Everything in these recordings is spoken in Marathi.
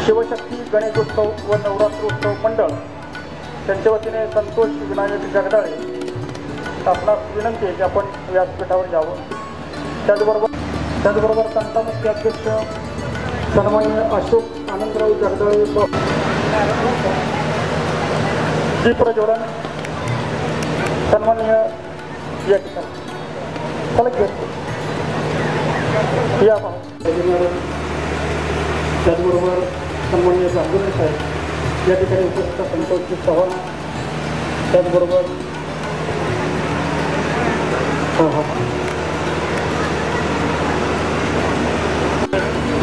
शिवशक्ती गणेशोत्सव व नवरात्रोत्सव मंडळ त्यांच्या वतीने संतोष विनायक जगदाळे आपणास विनंती आहे की आपण व्यासपीठावर यावं। त्याचबरोबर संत मुख्य अध्यक्ष सन्माननीय अशोक आनंदराव जगदाळे दीप प्रज्वलन सन्माननीय या ठिकाणी या त्याचबरोबर सन्माननीय जांभुरे साहेब या ठिकाणी उपस्थित संतोषजी चव्हाण त्याचबरोबर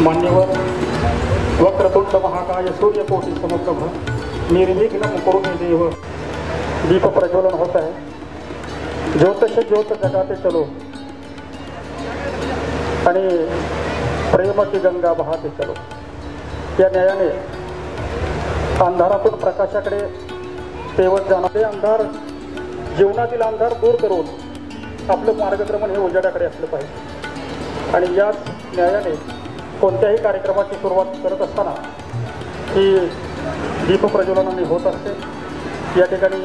मान्यवर वक्रतुंड महाकाय सूर्यकोटि समप्रभ निर्विघ्नं कुरु मे देव दीप प्रज्वलन होता है। ज्योत से ज्योत जगाते चलो आणि प्रेम की गंगा बहाते चलो या न्यायाने अंधारातून प्रकाशाकडे तेवत जाणारे अंधार जीवनातील अंधार दूर करून आपलं मार्गक्रमण हे उजेडाकडे असलं पाहिजे। आणि याच न्यायाने कोणत्याही कार्यक्रमाची सुरुवात करत असताना ही दीप प्रज्वलनाने होत असते। या ठिकाणी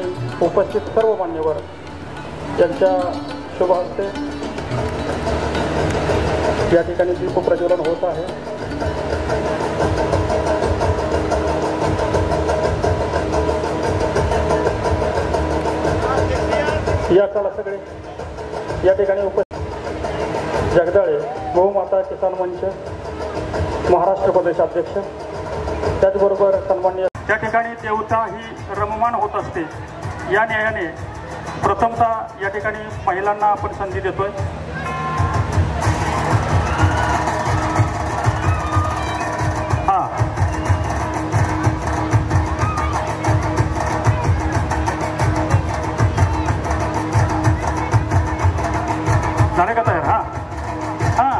उपस्थित सर्व मान्यवर यांच्या शुभ हस्ते या ठिकाणी दीप प्रज्वलन होत आहे। या चला सगळे या ठिकाणी उपस्थित जगदाळे बहुमाता किसान मंच महाराष्ट्र प्रदेशाध्यक्ष त्याचबरोबर सन्माननीय त्या ठिकाणी देवता ही रममान होत असते। या न्यायाने प्रथमतः या ठिकाणी महिलांना आपण संधी देतोय। झाले का तयार? हा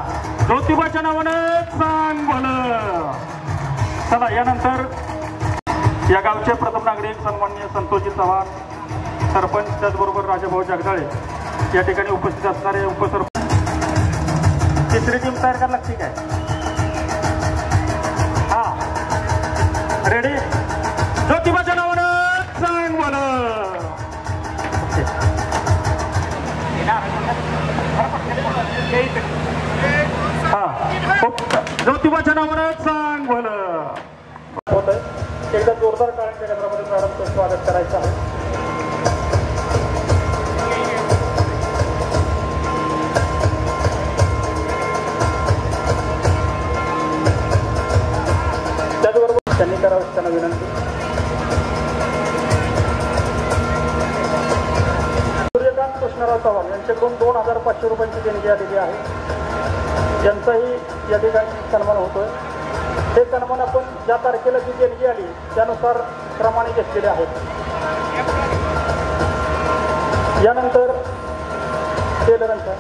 ज्योतिबाच्या नावानं सांग बोल। चला यानंतर या गावचे प्रथम नागरिक सन्माननीय संतोषजी चव्हाण सरपंच त्याचबरोबर राजाभाऊ जगदाळे या ठिकाणी उपस्थित असणारे उपसरपंच तिसरी टीम तयार करायला लागते काय? हा रेडी? ज्योतिबाच्या नावानं सांग बोल। ज्योतिबाच्या नावानं सांग बोल होत आहे। एकदा जोरदार टाळ्यांच्या गजरामध्ये प्रारंभ स्वागत करायचं आहे। त्याचबरोबर त्यांनी करावं त्यांना विनंती। सूर्यकांत कृष्णराव चव्हाण यांच्याकडून 2500 रुपयांची देणगी आलेली आहे। यांचाही या ठिकाणी सन्मान होतोय। हे सन्मान आपण ज्या तारखेला जी देणगी आली त्यानुसार क्रमाने घेतलेले आहेत। यानंतर टेलरांचा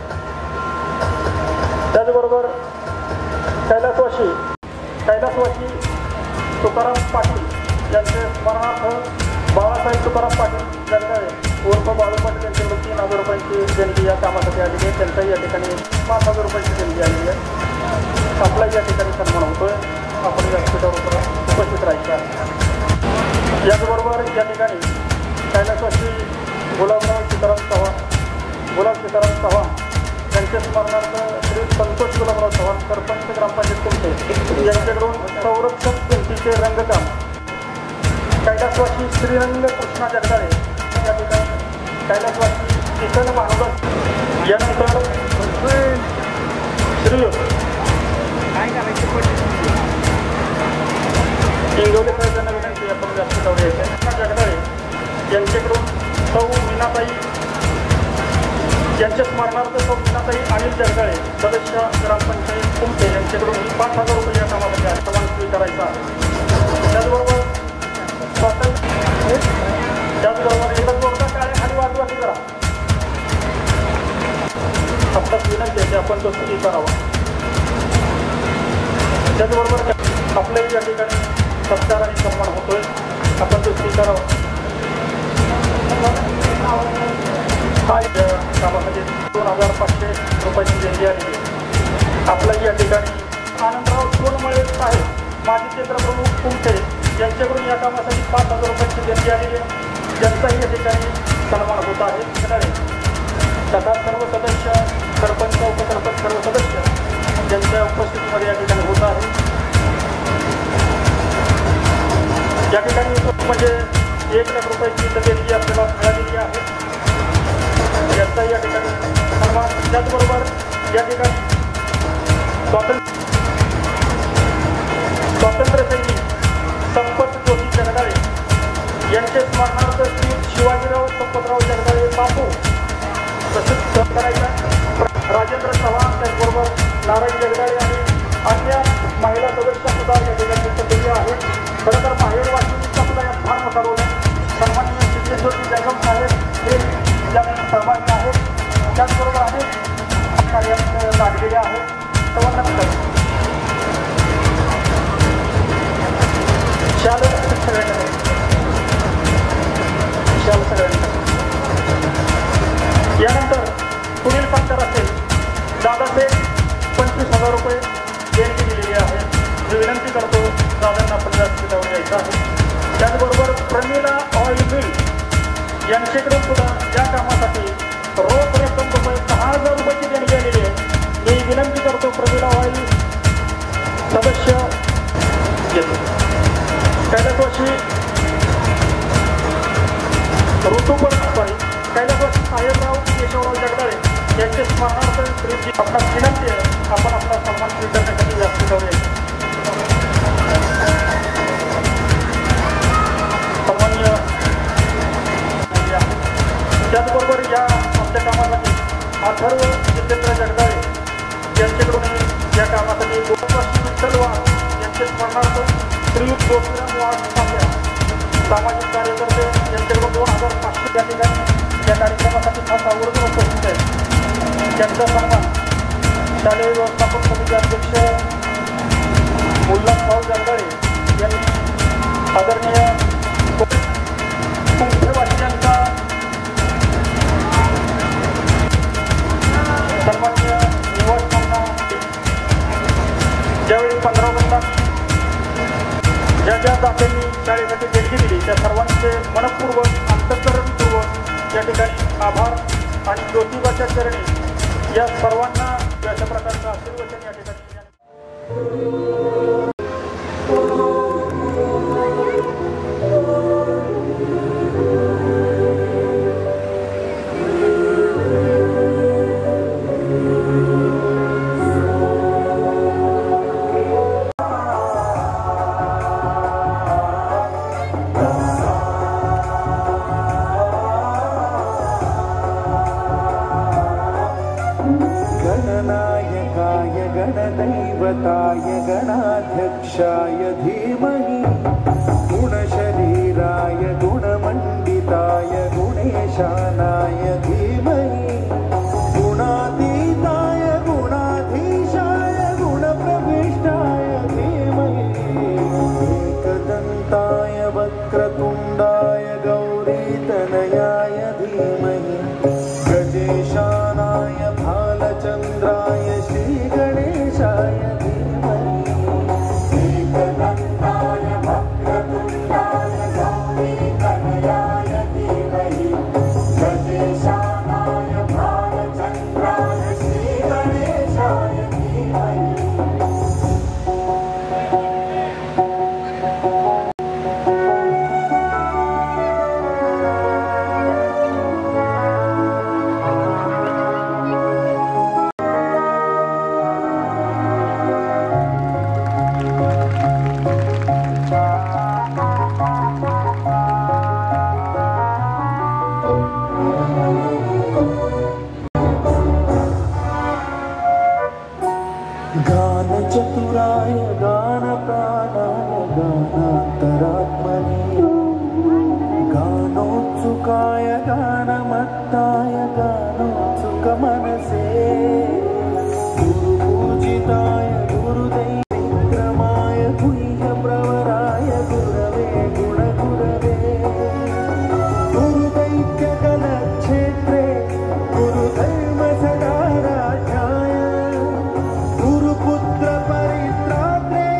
त्याचबरोबर कैलासवासी तुकाराम पाटील यांचे स्मरणार्थ बाळासाहेब तुकाराम पाटील जगदाळे उर्फ बाळू पाटील यांच्याकडून 3000 रुपयांची देणगी या कामासाठी आलेली आहे। त्यांचाही या ठिकाणी 5000 रुपयांची देणगी आलेली आहे। आपलाही या ठिकाणी सन्मान होतोय। आपण व्यासपीठावर उपस्थित राहायचं आहे। याचबरोबर या ठिकाणी कैलासवासी गुलाब सीताराम चव्हाण यांच्या स्मरणार्थ श्री संतोष गुलाबराव चव्हाण सरपंच ग्रामपंचायत कुमटे यांच्याकडून संरक्षक भिंतीचे रंगकाम कैलासवासी श्रीरंग कृष्णा जगदाळे या ठिकाणी कैलासवासी किसन भानुदास यानंतर श्री इंगवले साहेबांना विनंती आपण व्यासपीठावर यायचं। जगदाळे यांच्याकडून सौ मीनाताई यांच्या स्मरणार्थ सौ मीनाताई अनिल जगदाळे सदस्य ग्रामपंचायत कुमटे यांच्याकडून 5000 रुपये या कामासाठी आश्रमान स्वीकारायचा। त्याचबरोबर एकदा जोरदार टाळ्या खाली वाजवा की करा। आपल्यास विनंती आहे की आपण तो स्वीकारावा। त्याचबरोबर आपल्याही या ठिकाणी सत्कार आणि सन्मान होतोय। आपण तो स्वीकारावा। हा कामामध्ये 2500 रुपयांची देणगी आलेली। आपल्याही या ठिकाणी आनंदराव सोनमळे साहेब माजी क्षेत्रप्रमुख कुमठे यांच्याकडून या कामासाठी 5,000 रुपयांची देणगी आलेली आहे. त्यांचाही या ठिकाणी सन्मान होत आहे. तथा सर्व सदस्य, सरपंच, उपसरपंच, सर्व सदस्य त्यांच्या उपस्थितीमध्ये या ठिकाणी होत आहे. या ठिकाणी म्हणजे 1,00,000 रुपयाची देणगी आपल्याला मिळालेली आहे. याचा या ठिकाणी सन्मान. त्याचबरोबर या ठिकाणी स्वातंत्र्य सैनिक संपत ज्योती जगदाळे यांचे स्मरणार्थ श्री शिवाजीराव संपतराव जगदाळे बापू प्रसिद्ध करायचा राजेंद्र चव्हाण, त्याचबरोबर नारायण जगदाळे आणि अन्य महिला सदस्य सुद्धा या ठिकाणी केलेले आहेत. खरं तर माहेरवासींचा सुद्धा यात फार मोठा रोल आहे. सन्माननीय सिद्धेश्वरी जयगम साहेब हे यात सहभागी आहेत. त्याचबरोबर अनेक कार्यात लागलेले आहेत. सर्वांना यानंतर पुढील फॅक्टर असेल दादासाहेब 25,000 रुपये देणगी दिलेली आहे. मी विनंती करतो दादांना आपण व्यासपीठावर यायचं आहे. त्याचबरोबर प्रमिला ऑइल मिल यांच्याकडून सुद्धा या कामासाठी रोख रक्कम रुपये 10,000 रुपयाची देणगी आलेली आहे. मी विनंती करतो प्रमिला ऑइल सदस्य येतो कैलासवासी कैलासवासी साहेबराव केशवराव जगदाळे यांचे स्मरणार्थ श्रीजी आपणास विनंती आहे आपण आपला सन्मान स्वीकारण्यासाठी व्यासपीठावर यायचं. सन्माननीय त्याचबरोबर या आमच्या कामासाठी अथर्व जितेंद्र जगदाळे यांच्याकडून या कामासाठी गोपाशी विठ्ठल वाघ यांचे स्मरणार्थ श्री गोपीराम वाघ साध्या सामाजिक कार्यकर्ते यांच्याकडून 2,500 या ठिकाणी या कार्यक्रमासाठी खास आवर्जून उपस्थित आहेत. त्यांचा सन्मान शालेय व्यवस्थापन समिती अध्यक्ष उल्हासभाऊ जगदाळे यांनी आदरणीय कुमठेवासियांचा सन्माननीय निवासस्थांना ज्यावेळी 15 ऑगस्टला ज्या दात्यांनी शाळेसाठी देणगी दिली त्या सर्वांचे मनपूर्वक अंतःकरणपूर्वक या ठिकाणी आभार आणि ज्योतिबाच्या चरणी या सर्वांना अशा प्रकारचं आशीर्वचन या ठिकाणी गणदैवताय गणाध्यक्षाय धीमहि गुणशरीराय गुणमण्डिताय गुणेशानाय धीमहि गुणातीताय गुणाधीशाय गुणप्रविष्टाय धीमहि एकदन्ताय वक्रतुण्डाय गौरीतनयाय धीमहि गजेशानाय भालचन्द्राय श्रीगणेशाय धीमहि एकदन्ताय वक्रतुण्डाय गौरीतनयाय धीमहि गजेशानाय भालचन्द्राय श्रीगणेशाय धीमहि गानचतुराय गानप्राणाय गानान्तरात्मने गानोत्सुकाय गानमत्ताय गानोत्सुकमनसे गुरुपूजिताय गुरुदैवक्रमाय गुह्यप्रवराय गुरवे गुणगुरवे गुरुदैत्यकलक्षेत्रे गुरुधर्मसदाराध्याय गुरुपुत्र परित्रात्रे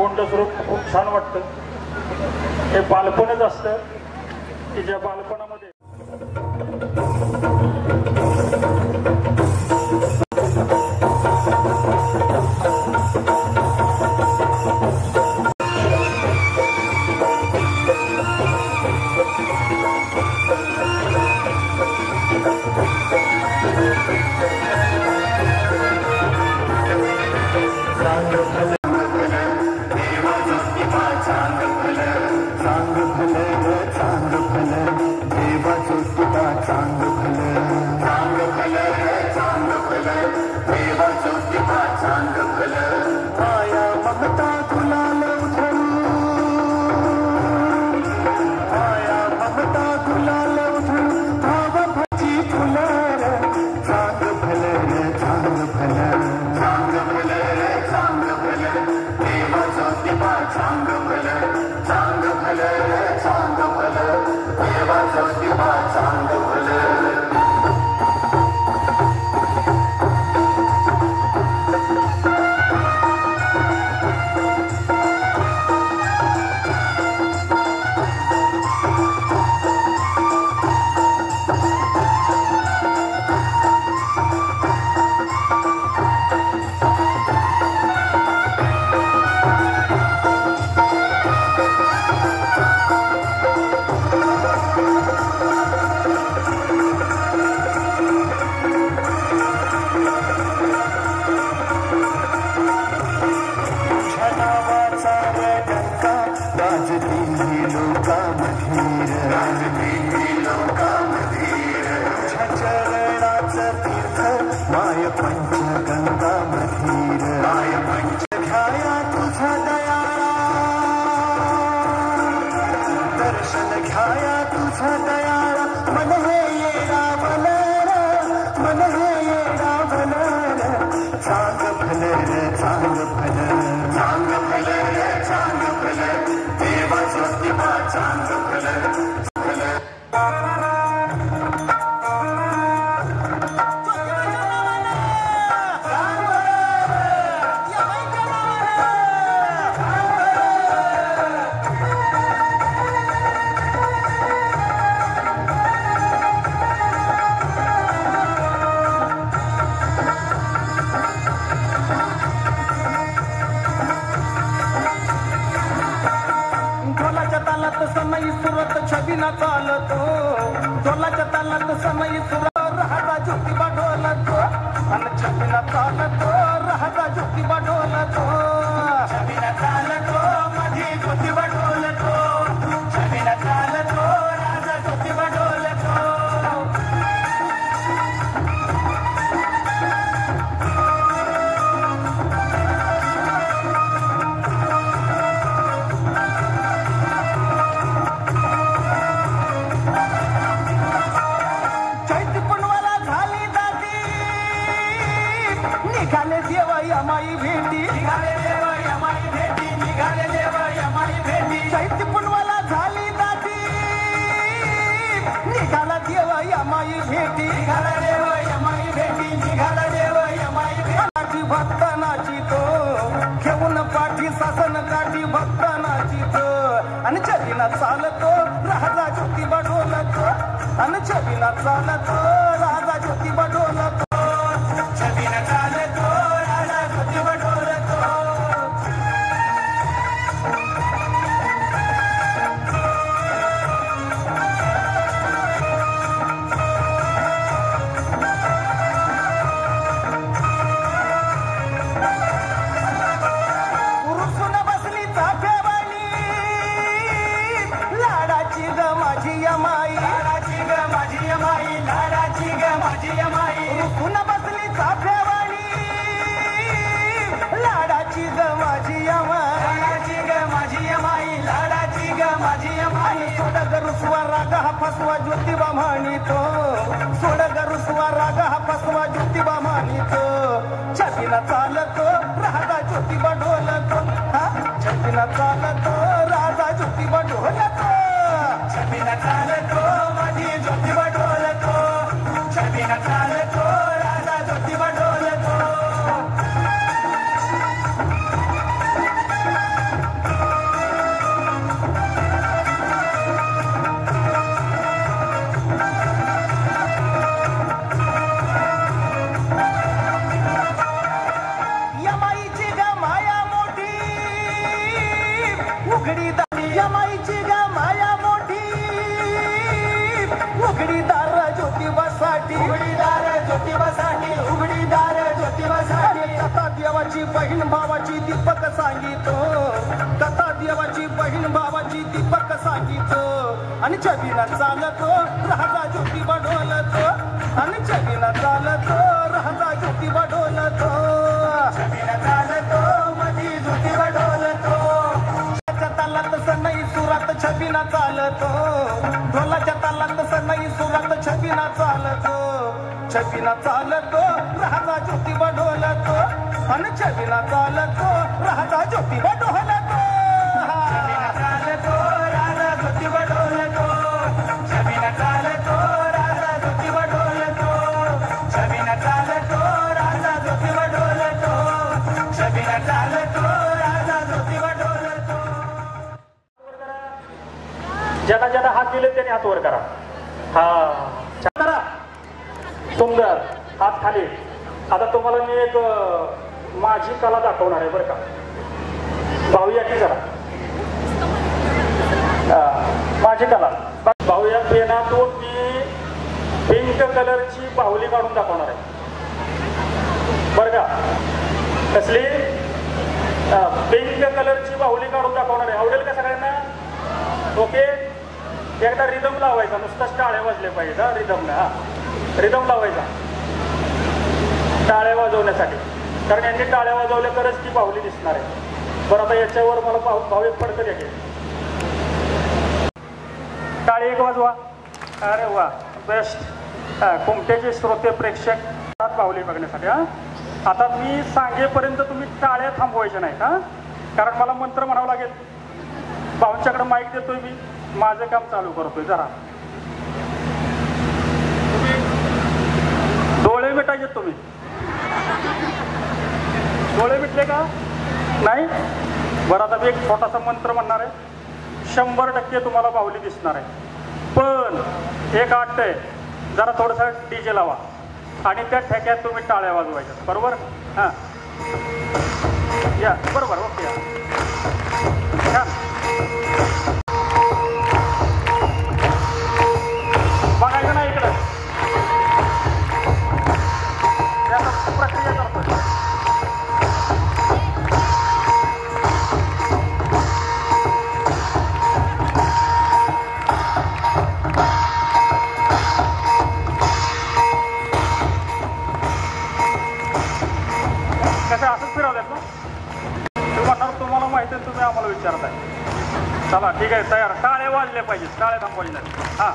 गोंडस्वरूप खूप छान वाटतं. हे बालपणच असतं की ज्या बालपणामध्ये भक्तानाची तो घेऊन पाठी शासन काठी भक्तानाची तो आणि छबिना चालतो राजा ज्योतिबा ढोलतो आणि छबिना चालतो राजा ज्योतिबा ढोलतो छबिना चालतो राजा ज्योतिबा ढोलतो फसवा ज्योतिबा म्हणितो सोडग रुसवा रागा हा फसवा ज्योतिबा म्हणितो छबिना चालतो राजा ज्योतिबा ढोलतो हा छबिना चालतो राजा ज्योतिबा ढोलतो छबिना चालतो माझी ज्योतिबा ढोलतो छबिना चालतो राजा ज्योतिबा ढोलतो उघडी दारी या माईची ग माया मोठी उघडीदार ज्योतिबासाठी उघडीदार ज्योतिबासाठी उघडीदार ज्योतिबासाठी कथा देवाची बहीण भावाची दीपक सांगितो कथा देवाची बहीण भावाची दीपक सांगितो आणि छबीना चालतो राजा ज्योतिबा ढोलतो आणि छबीना चालतो राजा ज्योतिबा ढोलतो छबीना चालतो मधी ज्योतिबा ढोलतो तालात सनई सुरात छबीना चालतो ढोलाच्या तालात सनई सुरात छबीना चालतो छबीना चालतो राजा ज्योतिबा ढोलतो आणि छबीना चालतो राजा ज्योतिबा ढोलतो छबीना चालतो राजा ज्योतिबा ढोलतो छबीना चालतो राजा ज्योतिबा ढोलतो छबीना चालतो राजा ज्योतिबा ढोलतो छबीना चालतो राजा ज्योतिबा ढोलतो ज्यांना ज्यांना हात दिले त्यांनी हात वर करा. हा करा सुंदर हात खाली. आता तुम्हाला मी एक माझी कला दाखवणार आहे बरं का. भाऊया की जरा माझी कला भाऊया पेनातून मी पिंक कलरची बाहुली काढून दाखवणार आहे बरं का. कसली पिंक कलरची बाहुली काढून दाखवणार आहे. आवडेल का सगळ्यांना? ओके. एकदा रिदम लावायचा नुसताच टाळ्या वाजले पाहिजे. हा रिदमने हा रिदम लावायचा टाळ्या वाजवण्यासाठी कारण यांनी टाळ्या वाजवल्या तरच ती बाहुली दिसणार आहे. बरं आता याच्यावर मला भाऊ एक पडकं द्या की टाळी एक वाजवा. अरे वा बेस्ट. कुमट्याचे श्रोते प्रेक्षक बाहुली बघण्यासाठी. हा आता मी सांगेपर्यंत तुम्ही टाळ्या थांबवायच्या नाहीत हा कारण मला मंत्र म्हणावं लागेल. भाऊंच्याकडे माईक देतोय मी माझं काम चालू करतोय. जरा डोळे मिटायचे तुम्ही. डोळे मिटले का नाही? बरं आता मी एक छोटासा मंत्र म्हणणार आहे. 100% तुम्हाला बाहुली दिसणार आहे. पण एक अट आहे जरा थोडंसं डीजे लावा आणि त्या ठेक्यात तुम्ही टाळ्या वाजवायच्या. बरोबर? हां या बरोबर. ओके या बघायचं नाही इकडं. त्याचा प्रक्रिया करतो. कसं असंच फिरवल्यात ना तुम्ही म्हणणार तुम्हाला माहिती आहे तुम्ही आम्हाला विचारताय. चला ठीक आहे तयार. टाळे वाजले पाहिजे. टाळे थांबवायचे नाही. हां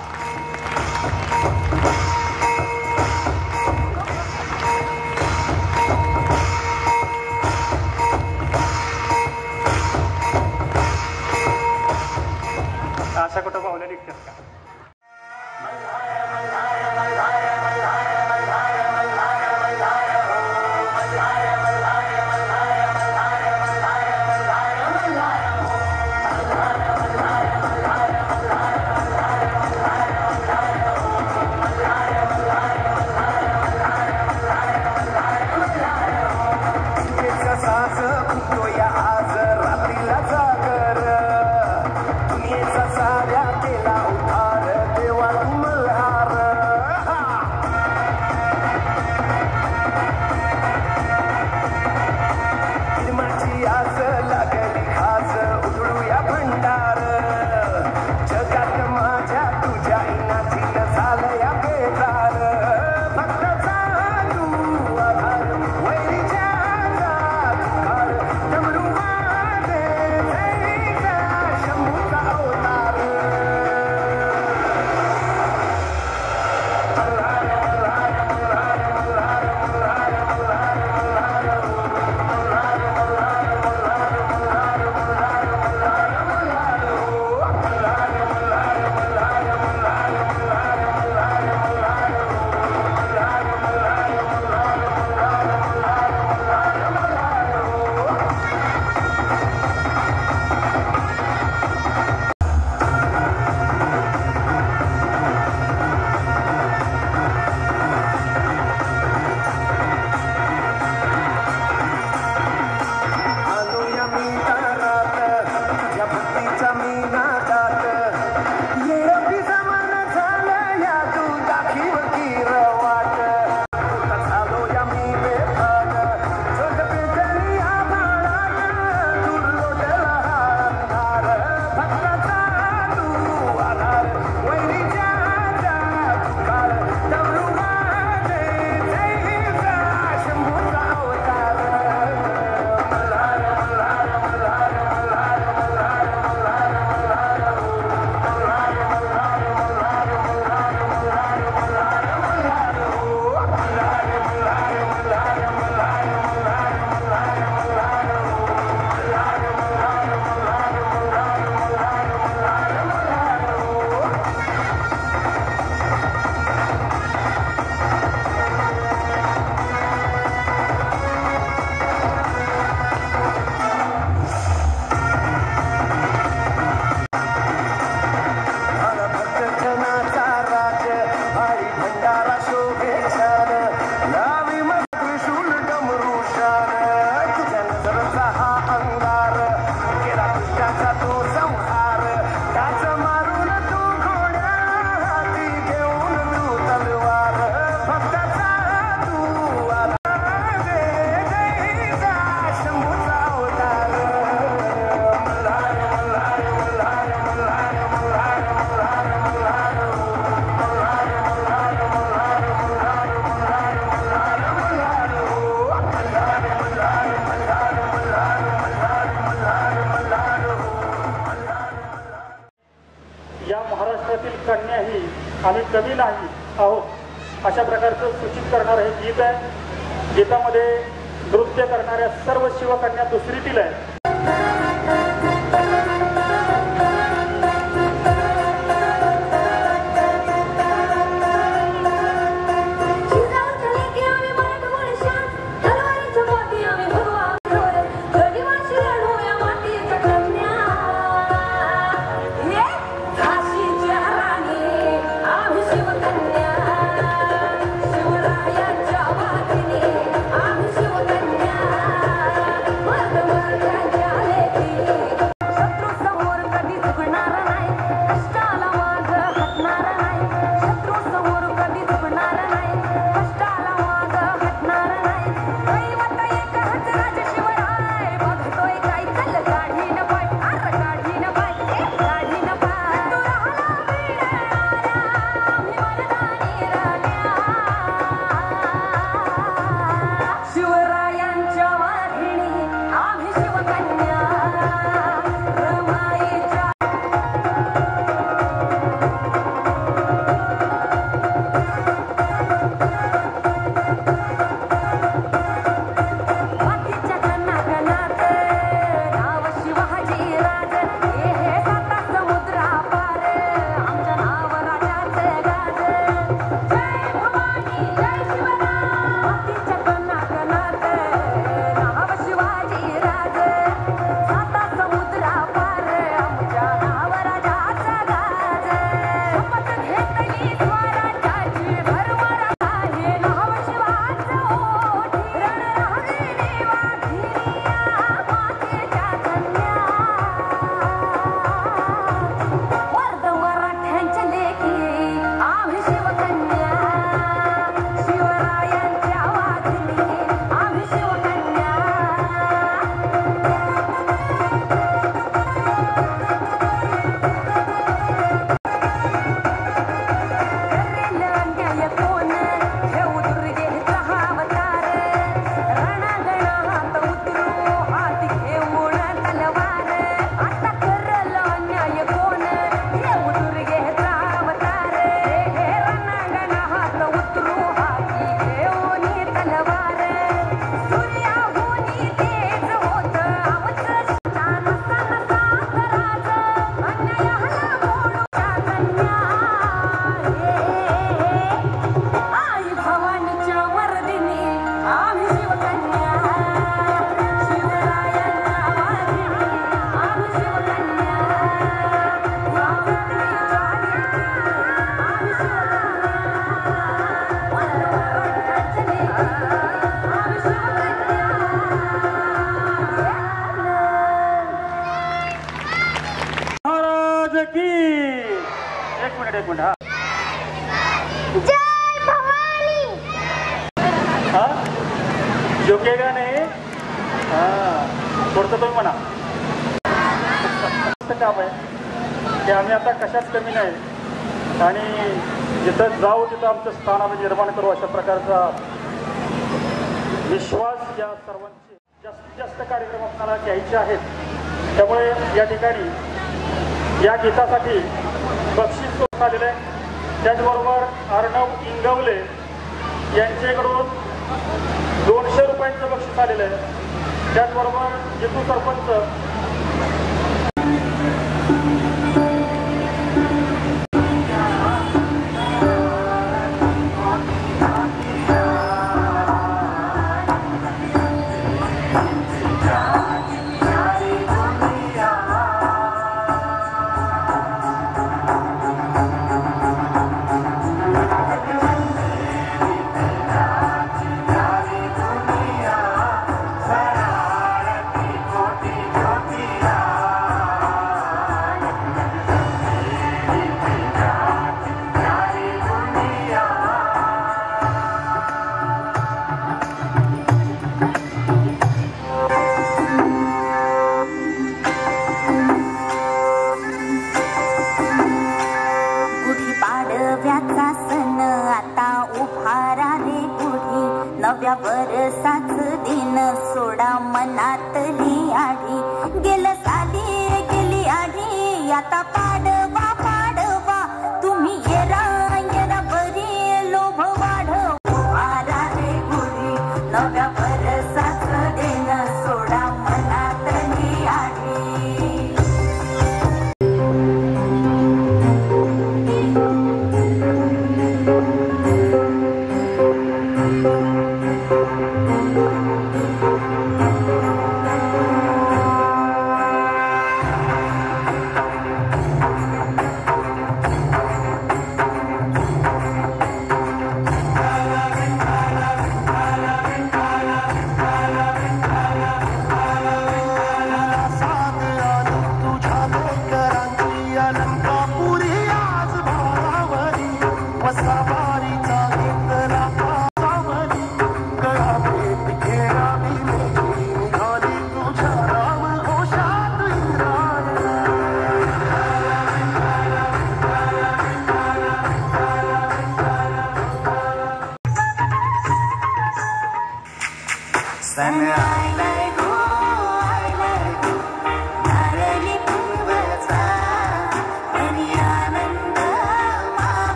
अशा कुठं बाहुल्या निघतात का? आज रात्रीला जागर दुनियेचा साऱ्या केला आम्ही कमी नाही आहोत अशा प्रकारचं सूचित करणारं हे गीत आहे. गीतामध्ये नृत्य करणाऱ्या सर्व शिवकन्या दुसरीतील आहे. झुकेगा नाही थोडंसं तुम्ही म्हणा काम आहे की आम्ही आता कशाच कमी नाही आणि जिथं जाऊ तिथं आमचं स्थान आम्ही निर्माण करू अशा प्रकारचा विश्वास या सर्वांचे जास्तीत जास्त कार्यक्रम आपल्याला घ्यायचे आहेत. त्यामुळे या ठिकाणी या गीतासाठी बक्षीस सोडून आलेलं आहे. त्याचबरोबर अर्णव इंगवले यांच्याकडून 200 रुपयांचं बक्षीस आलेलं आहे. त्याचबरोबर जितू सरपंच नव्या वर्षाच दिन सोडा मनातली आढी गेलं साली गेली आढी आता पाडवा पाडवा तुम्ही येरा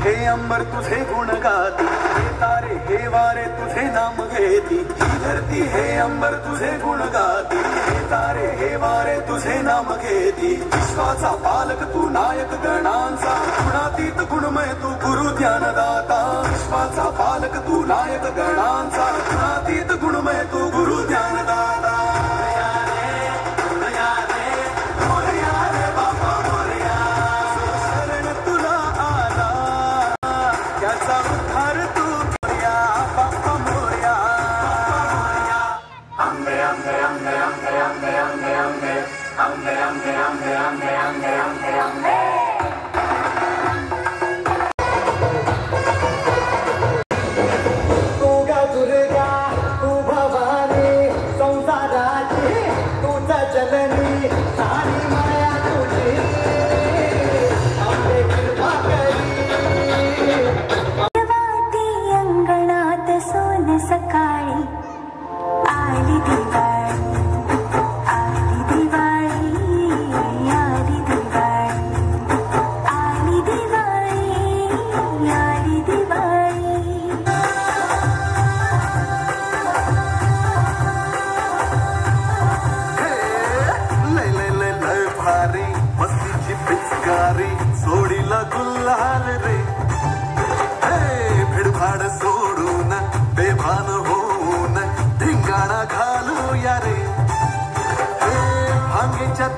हे अंबर तुझे गुण गाती, हे तारे हे वारे तुझे नाम घेती. ही धरती हे अंबर तुझे गुण गाती, हे तारे हे वारे तुझे नाम घेती. विश्वाचा पालक तू नायक गणांचा, गुणातीत गुणमय तू गुरु ज्ञानदाता. विश्वाचा पालक तू नायक गणांचा, गुणातीत गुणमय तू गुरु ज्ञानदाता.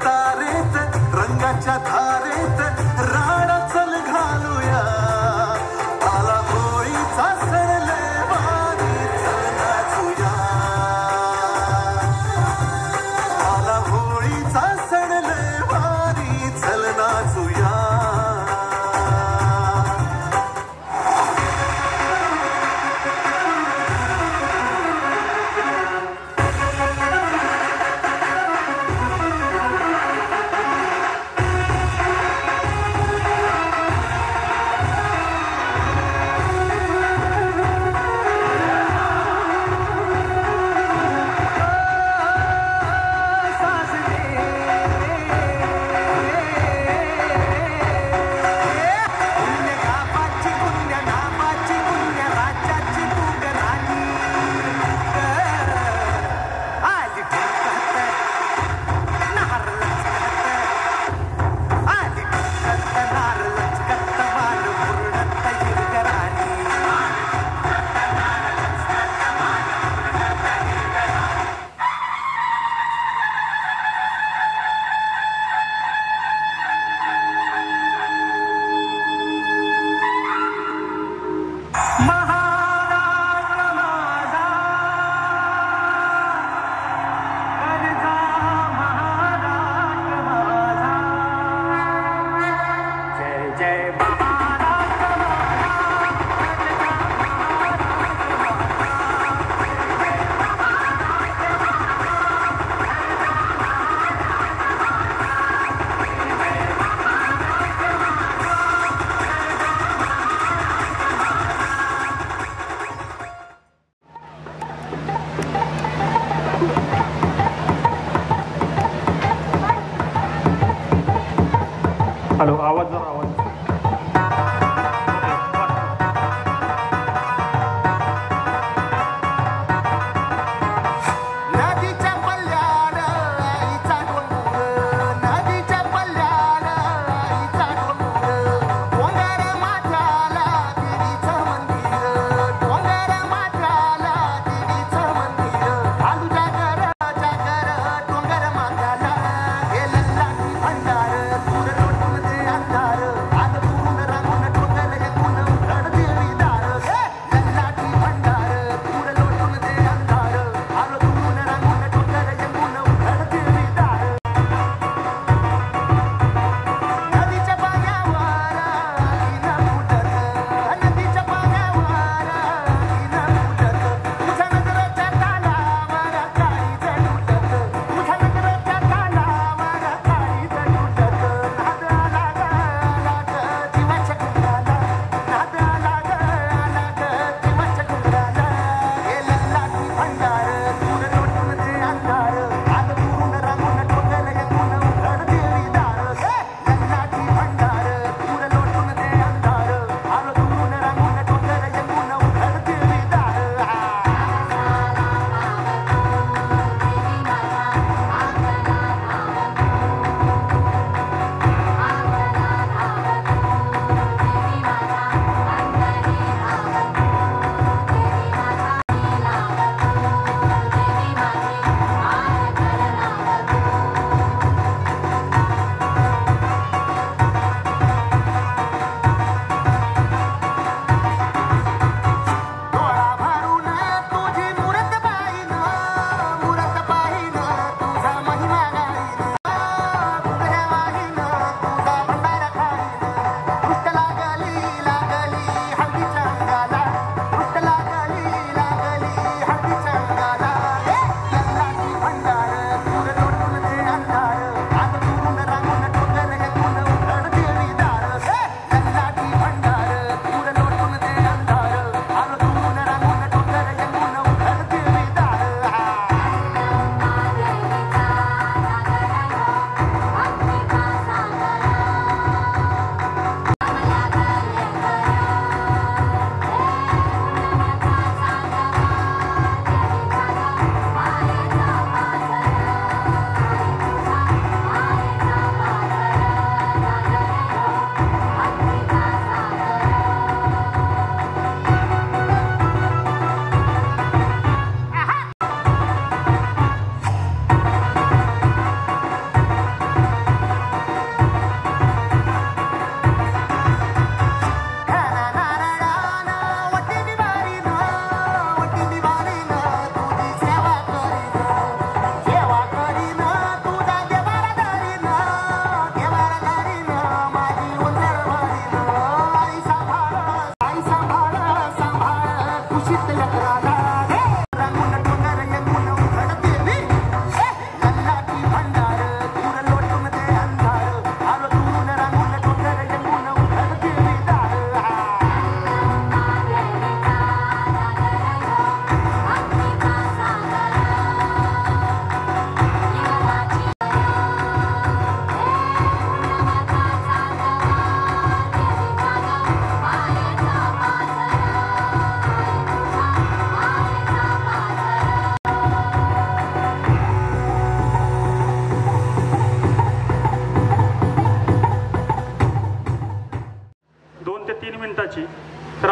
तारेत रंगाच्या धारेत राडा चल घालूया. आला होळीचा सण वारी चल नाचूया. आला होळीचा सण वारी चल नाचूया.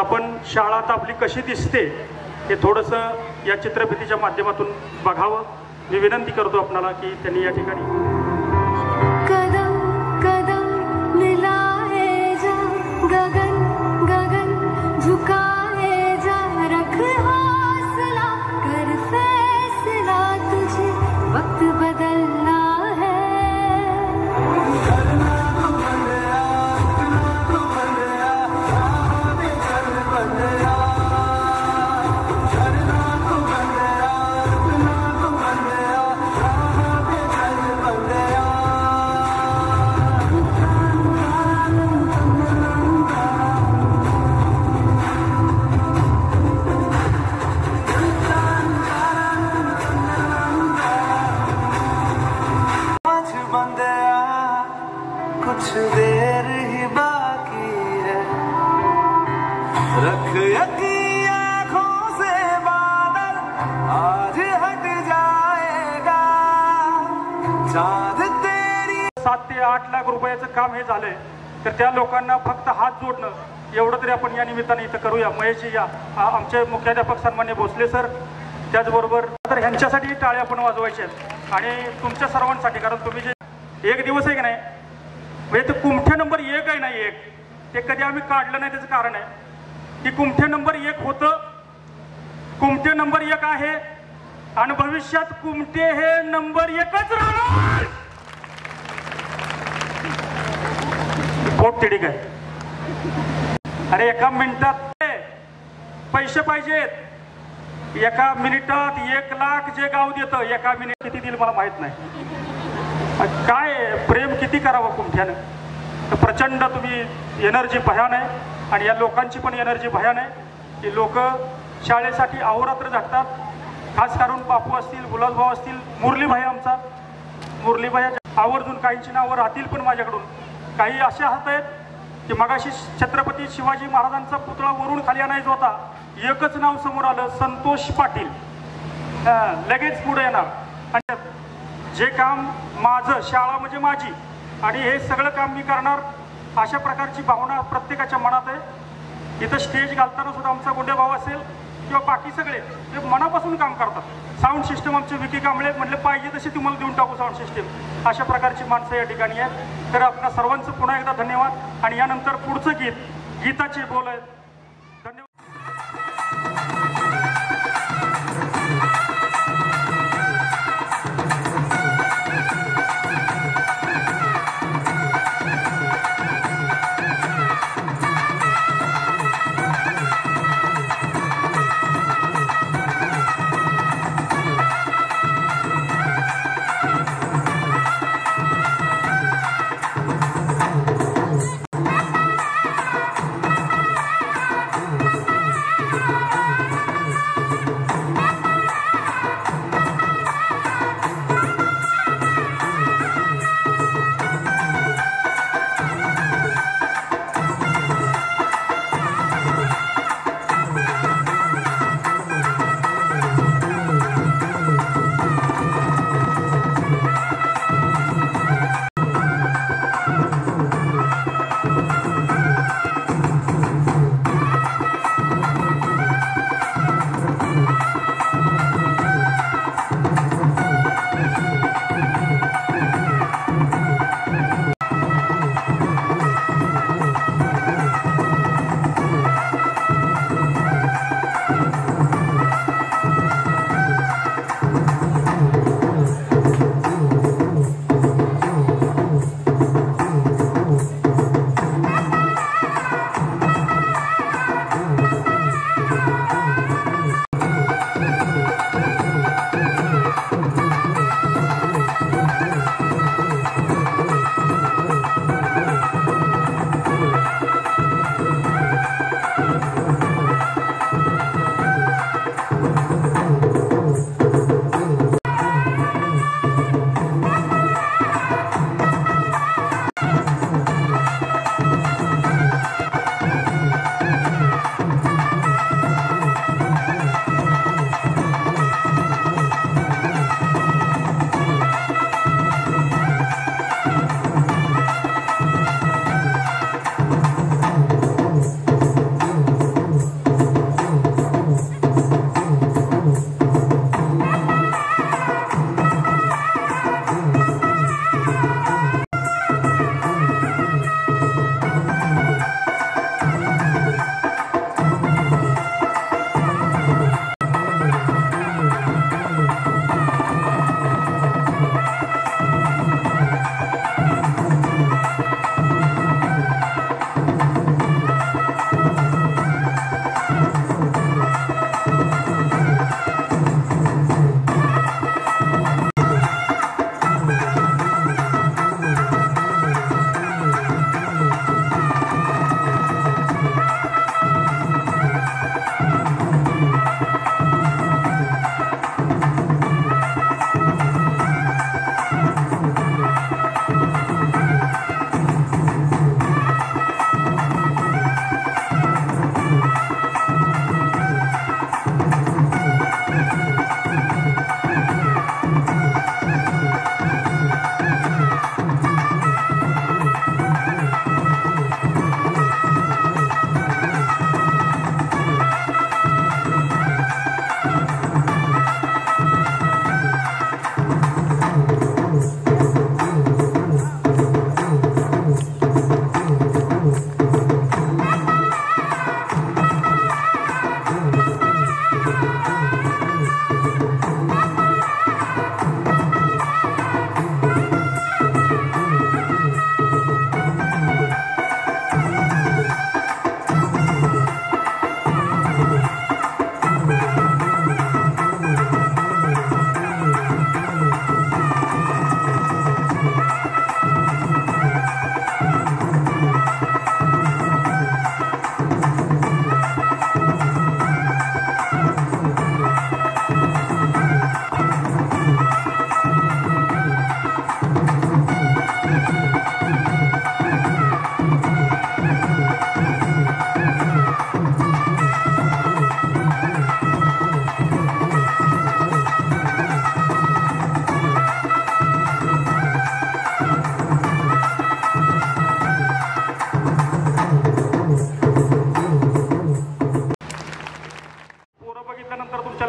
आपण शाळा आता आपली कशी दिसते हे थोडंसं या चित्रफितीच्या माध्यमातून बघावं मी विनंती करतो आपणाला की त्यांनी या ठिकाणी कदम कदम मिलाए जा गगन गगन झुकाए जा रख हौसला कर फैसला तुझे वक्त बदलना है कुछ देर ही बाकी है रख यकीन आँखों से बादल आज हट जाएगा चांद तेरी 7 ते 8 लाख रुपयाचं काम हे झालंय तर त्या लोकांना फक्त हात जोडणं एवढं तरी आपण या निमित्ताने इथं करूया महेशजी या आमचे मुख्याध्यापक सन्मान्य भोसले सर त्याचबरोबर तर ह्यांच्यासाठी टाळ्या आपण वाजवायच्या आहेत आणि तुमच्या सर्वांसाठी कारण तुम्ही जे एक दिवस आहे की नाही म्हणजे ते कुमठे नंबर 1 आहे ना 1 ते कधी आम्ही काढलं नाही त्याचं कारण आहे की कुमठे नंबर 1 होतं कुमठे नंबर 1 आहे आणि भविष्यात कुमठे हे नंबर 1च राहणार पोट तिडीक आहे अरे एका मिनिटात पैसे पाहिजेत एका मिनिटात 1 लाख जे गाव देतं एका मिनिट किती दिल मला माहित नाही काय प्रेम किती करावं कुमठ्यानं प्रचंड तुम्ही एनर्जी भयान आहे आणि या लोकांची पण एनर्जी भयान आहे की लोक शाळेसाठी अहोरात्र झटतात खास करून बापू असतील गुलाबभाऊ असतील मुरलीभाई आमचा मुरलीभाई आवर्जून काहींची नावं राहतील पण माझ्याकडून काही असे हात आहेत की मगाशी छत्रपती शिवाजी महाराजांचा पुतळा वरून खाली आणायचा होता एकच नाव समोर आलं संतोष पाटील लगेच पुढे येणार आणि जे काम माझं शाळा म्हणजे माझी आणि हे सगळं काम मी करणार अशा प्रकारची भावना प्रत्येकाच्या मनात आहे इथं स्टेज घालताना सुद्धा आमचा गुंडे भाऊ असेल किंवा बाकी सगळे ते मनापासून काम करतात साऊंड सिस्टम आमचे विकी कांबळे म्हटले पाहिजे तशी तुम्हाला देऊन टाकू साऊंड सिस्टम अशा प्रकारची माणसं या ठिकाणी आहेत तर आपल्या सर्वांचं पुन्हा एकदा धन्यवाद आणि यानंतर पुढचं गीत गीताचे बोल आहेत धन्यवाद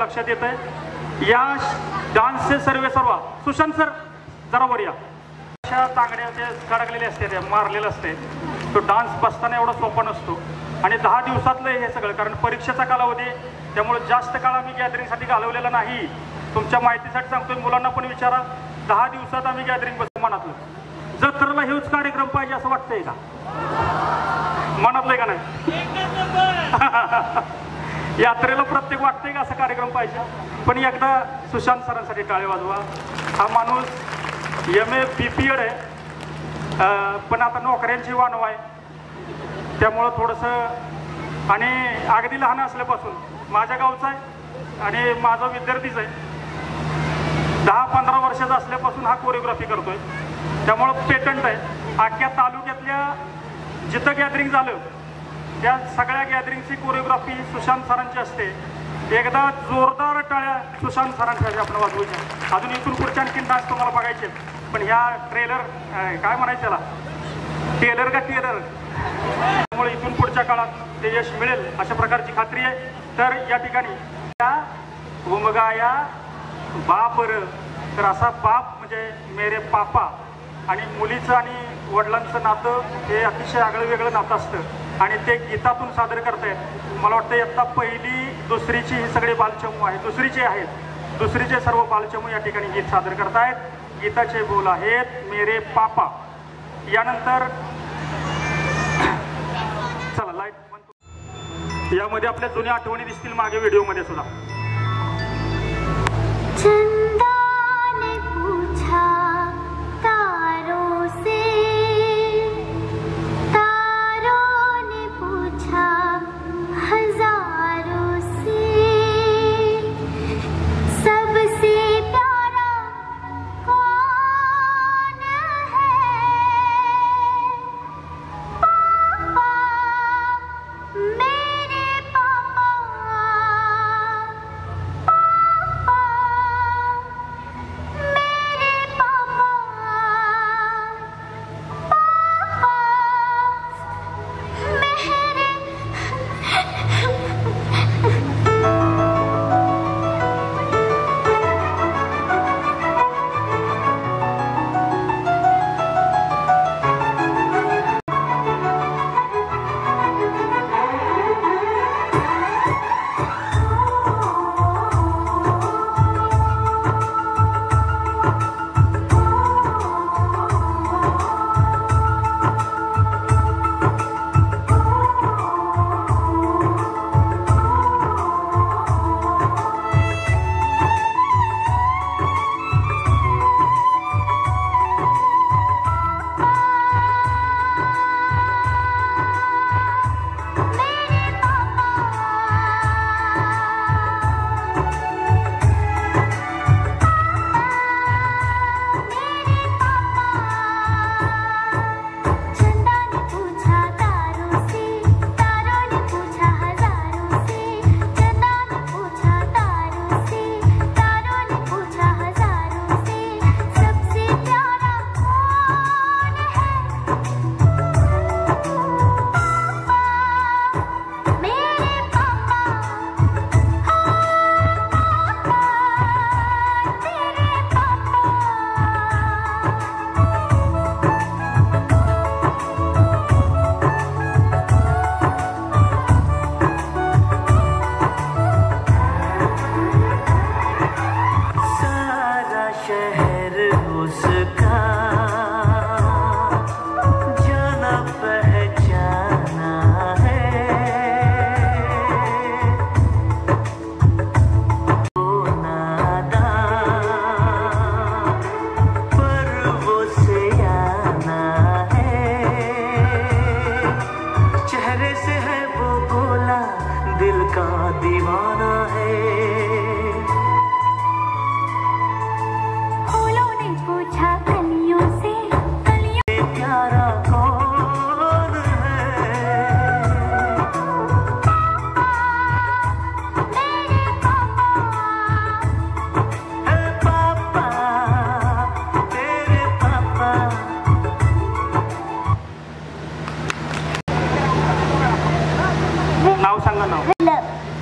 लक्षात येत आहे. या डान्सचे सर्व सुशांत सर जरा वर या. अशा तांगड्या ते कडकलेले असते, ते मारलेलं असते. तो डान्स बसताना एवढा सोपा नसतो आणि 10 दिवसातलं हे सगळं, कारण परीक्षेचा कालावधी त्यामुळे जास्त काळ आम्ही गॅदरिंगसाठी घालवलेला नाही. तुमच्या माहितीसाठी सांगतोय, मुलांना पण विचारा. 10 दिवसात आम्ही गॅदरिंग बसतो मनातलं. जत्रेला हेच कार्यक्रम पाहिजे असं वाटतंय का मनातलंय का नाही? यात्रेला प्रत्येक वाटतंय का असं कार्यक्रम पाहिजे? पण एकदा सुशांत सरांसाठी टाळे वाजवा. हा माणूस MA BPED आहे, पण आता नोकऱ्यांची वानव आहे. त्यामुळं थोडंसं, आणि अगदी लहान असल्यापासून माझ्या गावचा आहे आणि माझा विद्यार्थीच आहे. 10-15 वर्षाचा असल्यापासून हा कोरिओग्राफी करतोय. त्यामुळं पेटंट आहे. अख्ख्या तालुक्यातल्या जिथं गॅदरिंग झालं त्या सगळ्या गॅदरिंगची कोरिओग्राफी सुशांत सरांची असते. एकदा जोरदार टाळ्या सुशांत सरांसाठी आपण वाजवायच्या. अजून इथून पुढच्या आणखीन डान्स तुम्हाला बघायचे, पण ह्या ट्रेलर काय म्हणायचं त्याला, टेलर का टेलर, त्यामुळे इथून पुढच्या काळात ते यश मिळेल अशा प्रकारची खात्री आहे. तर या ठिकाणी उमगाया बापर, तर असा बाप म्हणजे मेरे पापा, आणि मुलीचं आणि वडिलांचं नातं हे अतिशय आगळं वेगळं नातं असतं आणि ते गीतातून सादर करतायत. मला वाटतं इयत्ता 1ली 2रीची ही सगळे बालचमू आहेत, 2रीचे आहेत, 2रीचे सर्व बालचमू या ठिकाणी गीत सादर करतायत. गीताचे बोल आहेत मेरे पापा. यानंतर चला लाईट बंद. यामध्ये आपल्या जुन्या आठवणी दिसतील मागे व्हिडिओमध्ये सुद्धा.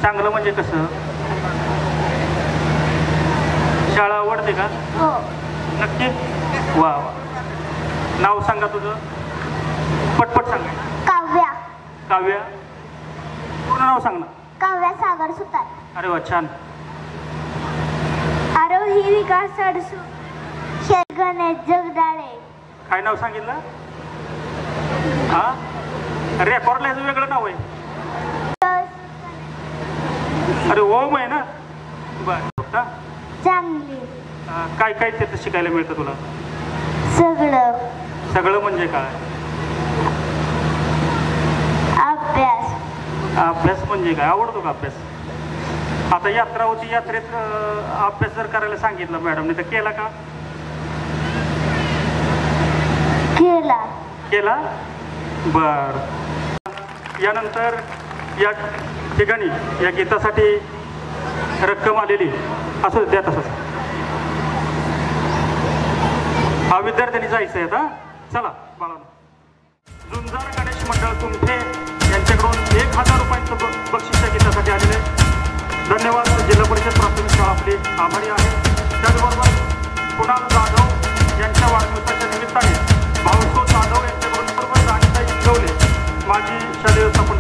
चांगलं म्हणजे कसं शाळा आवडते का? हो. नक्की? वा वा. नाव सांगा तुझं, पटपट सांगा. काव्या. काव्या, पूर्ण नाव सांग ना. काव्या सागर सुतार. अरे वा, छान. आरोही विकास अडसू. गणेश जगदाळे. काय नाव सांगितलं? हा, रेकॉर्डला याचं वेगळं नाव आहे. अरे ओम आहे ना. बर, चांगली. काय काय त्याचं शिकायला मिळतं तुला? सगळं. सगळं म्हणजे काय? अभ्यास. अभ्यास म्हणजे काय? आवडतो का अभ्यास? आता यात्रा होती, यात्रेत अभ्यास जर करायला सांगितलं मॅडमने तर केला का? केला. केला. बर. यानंतर या ठिकाणी या गीतासाठी रक्कम आलेली असं द्या तसंच. हा विद्यार्थ्यांनी जायचं आहे आता. चला बाळांनो. झुंजार गणेश मंडळ तुमचे यांच्याकडून 1000 रुपयांचं बक्षीस या गीतासाठी आलेले आहे. धन्यवाद. जिल्हा परिषद प्राथमिक शाळा आपली आभारी आहे. त्याचबरोबर कुणाल जाधव यांच्या वाढदिवसाच्या निमित्ताने भाऊसो जाधव यांच्याकडून सर्व राणीताई इंगवले माजी शालेय व्यवस्थापन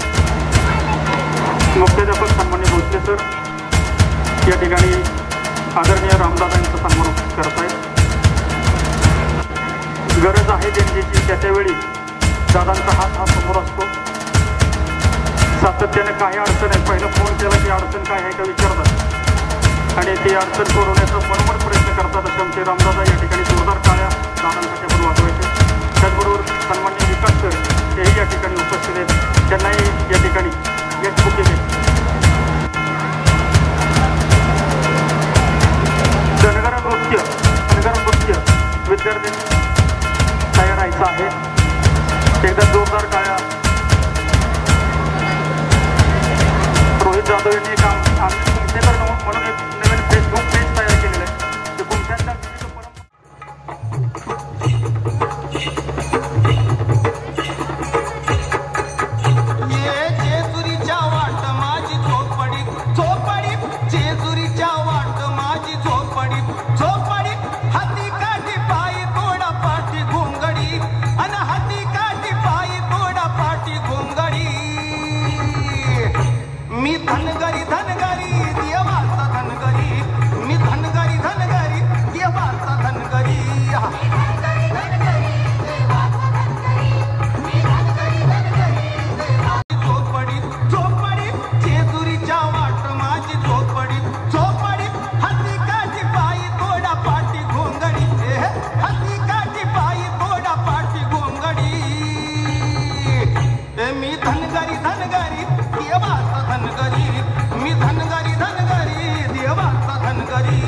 मुख्याध्यापक सन्मान्य भोसले सर या ठिकाणी आदरणीय रामदादा यांचा सन्मान करत आहेत. गरज आहे देणगीची त्यावेळी दादांचा हात हा समोर असतो. सातत्याने काही अडचण आहे, पहिला फोन केला की अडचण काय आहे का विचारतात आणि ती अडचण सोडवण्याचा मनोमन प्रयत्न करतात. असे आमचे रामदादा या ठिकाणी जोरदार टाळ्या दादांसाठी आपण वाजवायचे. त्याचबरोबर सन्मान्य विकास सर हेही या ठिकाणी उपस्थित आहेत. त्यांनाही या ठिकाणी गेट बुक केले. धनगर नृत्य विद्यार्थ्यांनी तयार राहायचं आहे. एकदा जोरदार टाळ्या. रोहित जाधव यांनी काम आम्ही तुमचे तर म्हणून एक नवीन फेसबुक पेज तयार केलेलं आहे. ते तुमच्या जेजुरीच्या वाट माझी झोपडी झोपडी जेजुरीच्या वाट माझी झोपडी झोपडी हाती काठी पायी तोडा पाठी घोंगडी अन हाती काठी पायी तोडा पाठी घोंगडी. मी धनगरी धनगरी देवाचा धनगरी. मी धनगरी धनगरी देवाचा धनगरी. झोपडी झोपडी जेजुरीच्या वाट माझी झोपडी झोपडी हाती काठी पायी तोडा पाठी घोंगडी. हाती काठी पायी तोडा पाठी घोंगडी. मी धनगरी धनगरी देवाचा धनगरी. मी धनगरी धनगरी देवाचा धनगरी.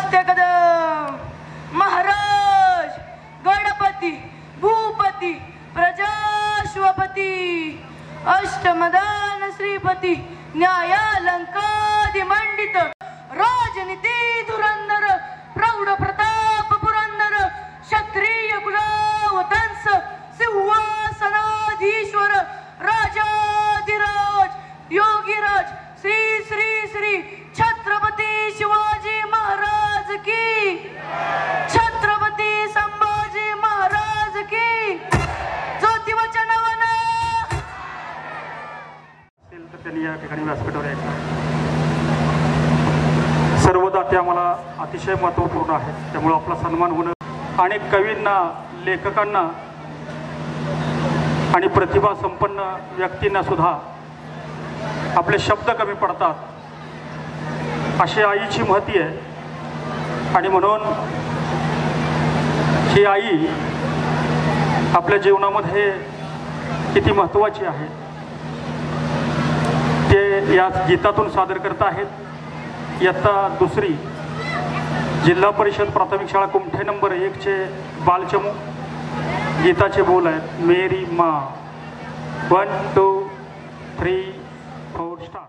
नमस्ते कदम. महाराज गणपती भूपती प्रजाश्वपती अष्टमदान श्रीपती न्यायालंकादि मंडित राजनीती धुरंधर प्रौढ प्रताप पुरंदर क्षत्रिय कुलावतंस सिंहासनाधीश्वर राजाधिराज योगीराज श्री श्री श्री छत्रपती शिवाजी महाराज की, छत्रपती संभाजी महाराज की. ज्योतिबाच्या नावानं तर त्यांनी या ठिकाणी व्यासपीठावर यायचं. सर्व दाते आम्हाला अतिशय महत्त्वपूर्ण आहे, त्यामुळे आपला सन्मान होणं. अनेक कवींना, लेखकांना आणि प्रतिभा संपन्न व्यक्तींना सुद्धा आपले शब्द कमी पडतात अशी आईची महती आहे. आणि म्हणून ही आई आपल्या जीवनामध्ये किती महत्त्वाची आहे ते या गीतातून सादर करत आहेत. इयत्ता 2री जिल्हा परिषद प्राथमिक शाळा कुमठे नंबर 1चे बालचमू. गीताचे बोल आहेत. मेरी माँ. 1 2 3 4 स्टार्ट.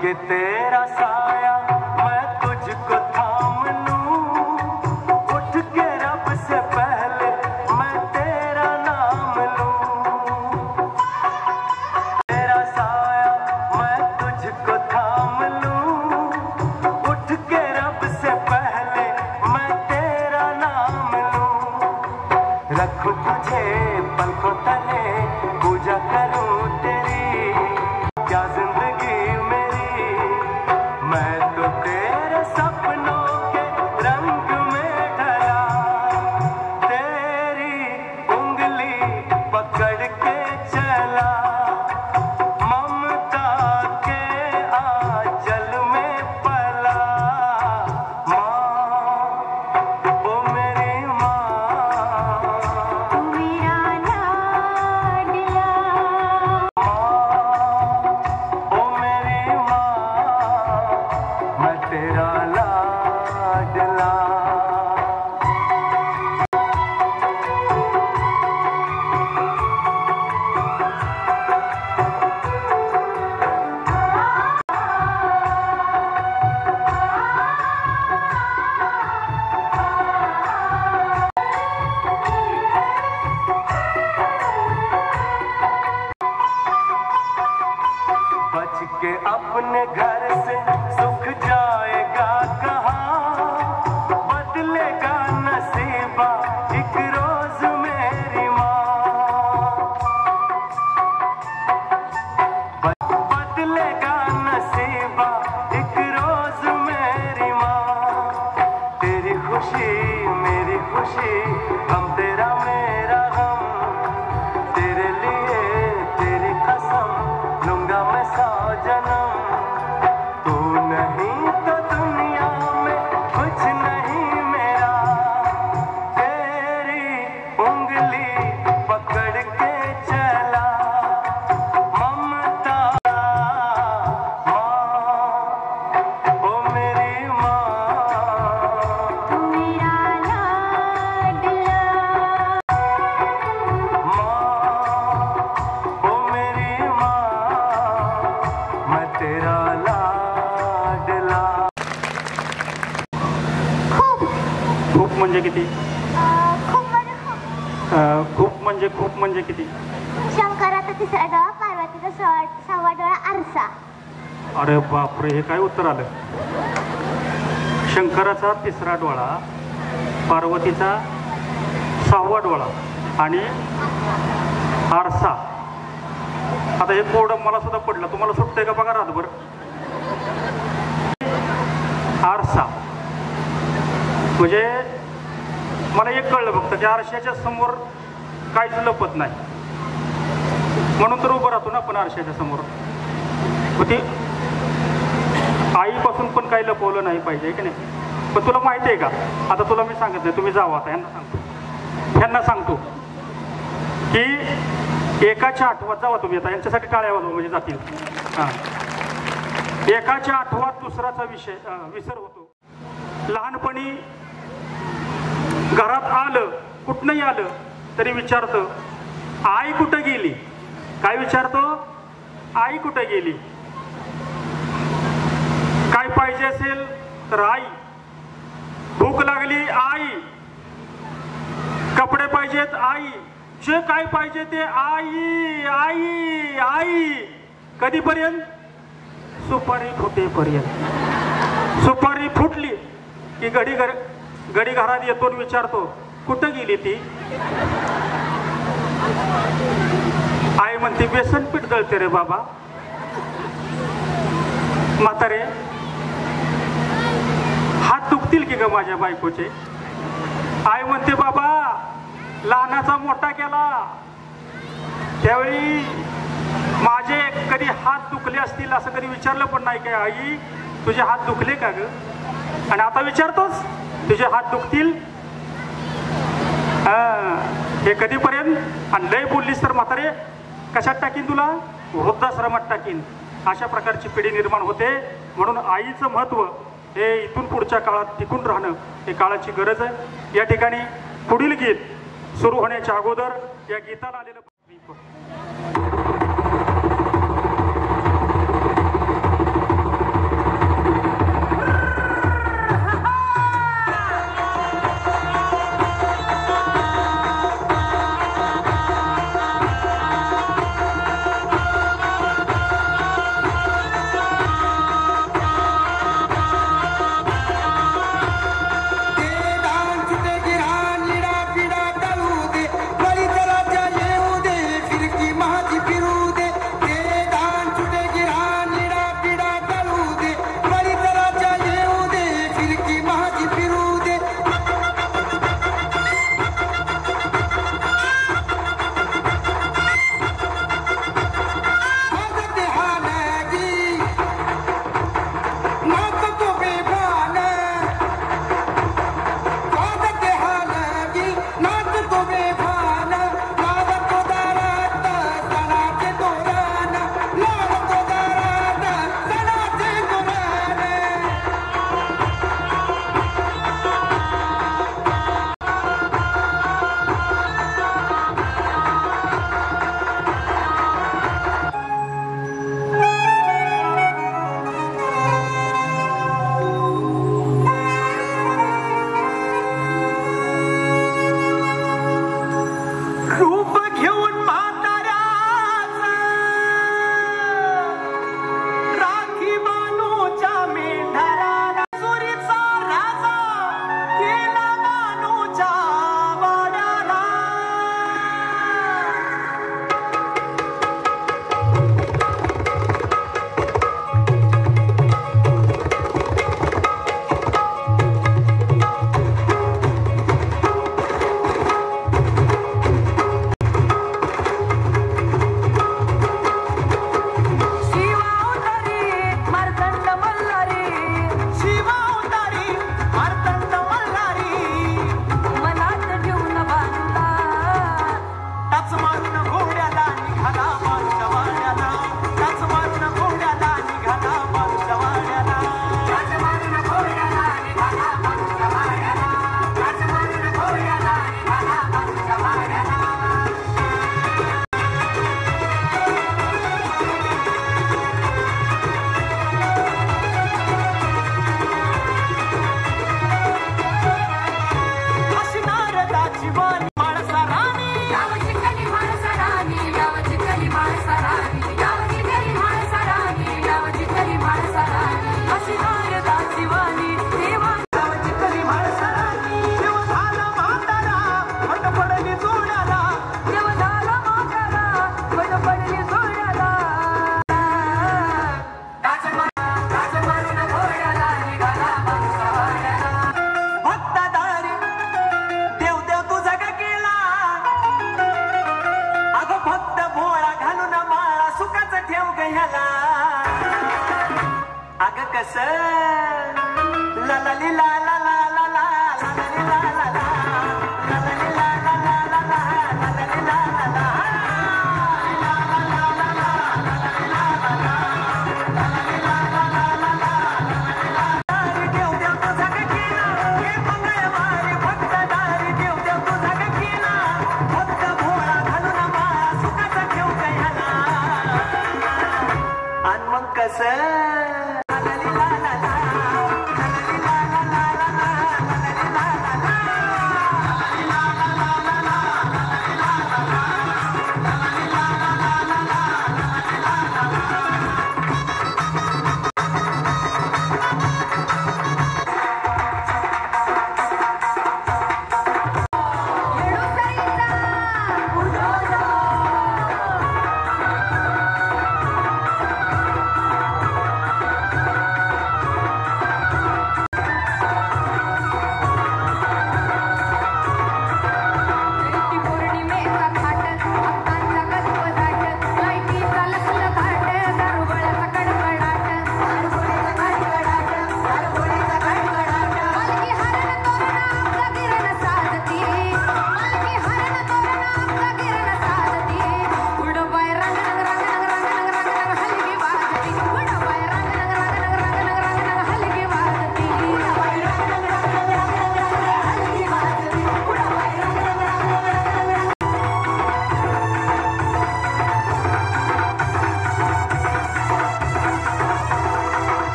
कि तेरा साया मैं तुझको थाम लूं, उठ के रब से पहले मैं तेरा नाम लूं. तेरा साया मैं तुझको थाम लूं, उठ के रब से पहले मैं तेरा नाम लूं. रखूं तुझे पलकों तले, पूजा करूं तेरी, क्या जिंदगी मैं तो तेरे सपनों के रंग में ढला. तेरी उंगली पकड़ के चला, ममता के आंचल में पला. माँ ओ मेरी माँ, तू मेरा लाडला. म्हणजे किती? खूप म्हणजे खूप. खूप म्हणजे खूप म्हणजे किती? शंकराचा तिसरा डोळा, पार्वतीचा सहावा डोळा आरसा. अरे बापरे, हे काय उत्तर आलं? शंकराचा तिसरा डोळा, पार्वतीचा सहावा डोळा आणि आरसा. आता हे कोड मला सुद्धा पडलं, तुम्हाला सुटतंय का बघा रातभर. आरसा म्हणजे मला एक कळलं फक्त की आरशाच्या समोर काहीच लपत नाही, म्हणून तर उभं राहतो ना आपण आरशाच्या समोर. मग ती आईपासून पण काही लपवलं नाही पाहिजे की नाही. पण तुला माहिती आहे का, आता तुला मी सांगत नाही, तुम्ही जावा आता, ह्यांना सांगतो की एकाच्या आठवत जावा तुम्ही आता, यांच्यासाठी टाळ्या वाजवा म्हणजे जातील. हां, एकाच्या आठवत दुसराचा विसर होतो. लहानपणी घरात आलं, कुठनंही आलं तरी विचारतं आई कुठं गेली. काय विचारतो? आई कुठं गेली. काय पाहिजे असेल तर आई, भूक लागली आई, कपडे पाहिजेत आई, जे काय पाहिजे ते आई आई आई. कधीपर्यंत? सुपारी फुटेपर्यंत. सुपारी फुटली की घडी घरात येतो आणि विचारतो कुठं गेली ती. आई म्हणते बेसन पीठ दळते रे बाबा. म्हातारे, हात दुखतील की ग माझ्या बायकोचे. आई म्हणते बाबा लहानाचा मोठा केला, त्यावेळी माझे कधी हात दुखले असतील असं कधी विचारलं पण नाही काय आई तुझे हात दुखले का ग. आणि आता विचारतोस तुझे हात दुखतील. हे कधीपर्यंत? आणि लय बोललीस तर म्हातारे कशात टाकीन तुला? वृद्धाश्रमात टाकीन. अशा प्रकारची पिढी निर्माण होते. म्हणून आईचं महत्त्व हे इथून पुढच्या काळात टिकून राहणं हे काळाची गरज आहे. या ठिकाणी पुढील गीत सुरू होण्याच्या अगोदर या गीताला आलेलं फिर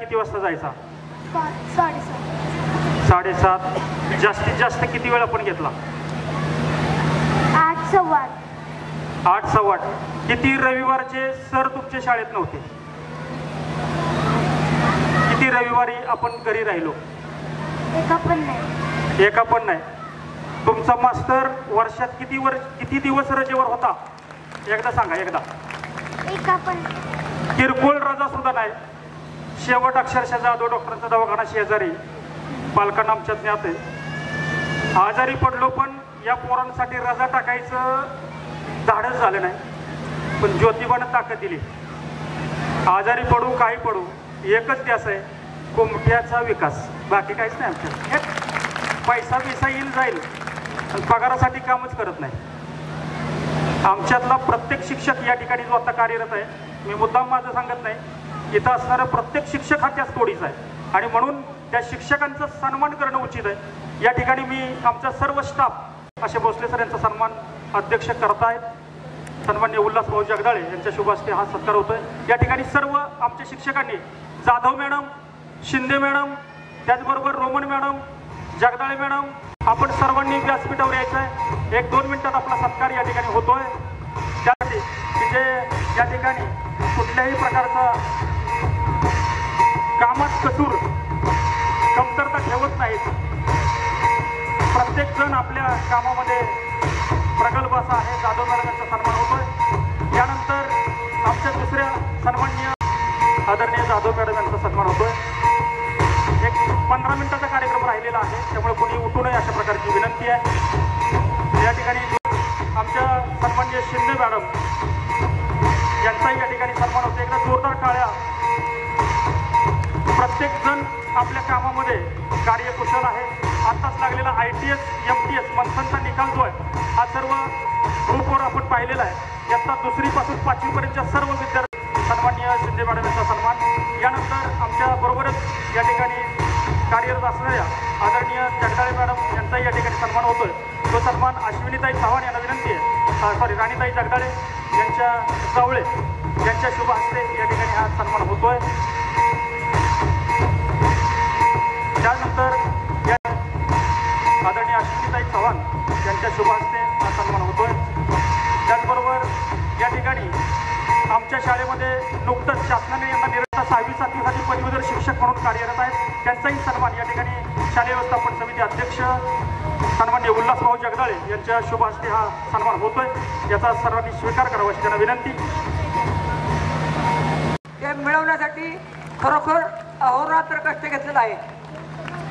किती वाजता जायचा? 7:30. जास्तीत जास्त किती वेळ आपण घेतला? 8 सव्वा 8 सव्वा 8. किती रविवारचे सर तुमच्या शाळेत नव्हते? किती रविवारी आपण घरी राहिलो? एका पण नाही. एका पण नाही. तुमचा मास्तर वर्षात किती दिवस रजेवर होता? एकदा सांगा. एकदा. एका पण. किरकोळ रजा सुद्धा नाही. शेवट अक्षरशः जाधव डॉक्टरांचा दवाखाना शेजारी. पालकांना आमच्या ज्ञात आहे. आजारी पडलो पण या पोरांसाठी रजा टाकायचं धाडच झालं नाही. पण ज्योतिबानं ताकद दिली. आजारी पडू काही पडू एकच ध्यास आहे, कोमट्याचा विकास. बाकी काहीच नाही आमच्या. पैसा बिसा येईल जाईल आणि पगारासाठी कामच करत नाही. आमच्यातला प्रत्येक शिक्षक या ठिकाणी जो आता कार्यरत आहे, मी मुद्दाम माझं सांगत नाही, इथं असणारा प्रत्येक शिक्षक हा त्याच तोडीचा आहे आणि म्हणून त्या शिक्षकांचा सन्मान करणं उचित आहे. या ठिकाणी मी आमचा सर्व स्टाफ असे भोसले सर यांचा सन्मान अध्यक्ष करतायत. सन्मान्य उल्हास भाऊ जगदाळे यांच्या शुभ हस्ते हा सत्कार होतोय. या ठिकाणी सर्व आमच्या शिक्षकांनी, जाधव मॅडम, शिंदे मॅडम, त्याचबरोबर रोमन मॅडम, जगदाळे मॅडम, आपण सर्वांनी व्यासपीठावर यायचं आहे. 1-2 मिनिटात आपला सत्कार या ठिकाणी होतोय. त्यासाठी म्हणजे या ठिकाणी कुठल्याही प्रकारचा कामात कसूर कमतरता ठेवत नाहीत. प्रत्येक जण आपल्या कामामध्ये प्रगल्भ असा आहे. जाधव मॅडमांचा सन्मान होतोय. यानंतर आमच्या दुसऱ्या सन्माननीय आदरणीय जाधव मॅडम यांचा सन्मान होतोय. एक 15 मिनिटाचा कार्यक्रम राहिलेला आहे, त्यामुळे कोणी उठू नये अशा प्रकारची विनंती आहे. या ठिकाणी आमच्या सन्माननीय शिंदे मॅडम यांचाही या ठिकाणी सन्मान होतो. एकदा जोरदार टाळ्या. प्रत्येक जण आपल्या कामामध्ये कार्यकुशल आहे. आत्ताच लागलेला ITS MTS मंथनचा निकाल जो आहे हा सर्व ग्रुपवर आपण पाहिलेला आहे. इयत्ता 2री पासून 5वी पर्यंतच्या सर्व विद्यार्थी सन्माननीय शिंदे मॅडम यांचा सन्मान. यानंतर आमच्या बरोबरच या ठिकाणी कार्यरत असणाऱ्या आदरणीय जगदाळे मॅडम यांचाही या ठिकाणी सन्मान होतोय. तो सन्मान अश्विनीताई चव्हाण यांना विनंती आहे, राणीताई जगदाळे यांच्या जावळे यांच्या शुभ हस्ते या ठिकाणी हा सन्मान होतोय. त्यानंतर आदरणीय अश्विनीताई चव्हाण यांच्या शुभ हस्ते हा सन्मान होतोय. त्याचबरोबर या ठिकाणी आमच्या शाळेमध्ये नुकतंच शासनाने यांना निरंतर 6वी 7वीसाठी पदवीधर शिक्षक म्हणून कार्यरत आहेत. त्यांचाही सन्मान या ठिकाणी शालेय व्यवस्थापन समाजाचे अध्यक्ष सन्मान्य उल्हासभाऊ जगदाळे यांच्या शुभ हस्ते हा सन्मान होतोय, याचा सर्वांनी स्वीकार करावा अशी त्यांना विनंती. ते मिळवण्यासाठी खरोखर अहोरात्र कष्ट घेतलेलं आहे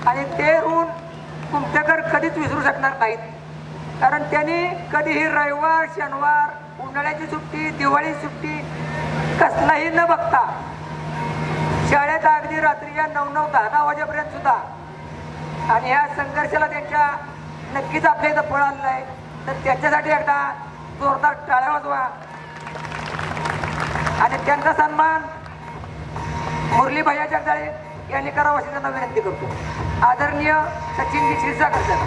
आणि ते ऋण कुमठेकर कधीच विसरू शकणार नाहीत. कारण त्यांनी कधीही रविवार, शनिवार, उन्हाळ्याची सुट्टी, दिवाळी सुट्टी कसलाही न बघता शाळेत अगदी रात्रीच्या 9-9, 10-10 वाजेपर्यंत सुद्धा, आणि ह्या संघर्षाला त्यांच्या नक्कीच आपल्या इथं फळ आलेलं आहे. तर त्याच्यासाठी एकदा जोरदार टाळ्या वाजवा आणि त्यांचा सन्मान मुरली भैया जगदाळे यांनी करावं अशी त्यांना विनंती करतो. आदरणीय सचिनजी क्षीरसागर सर.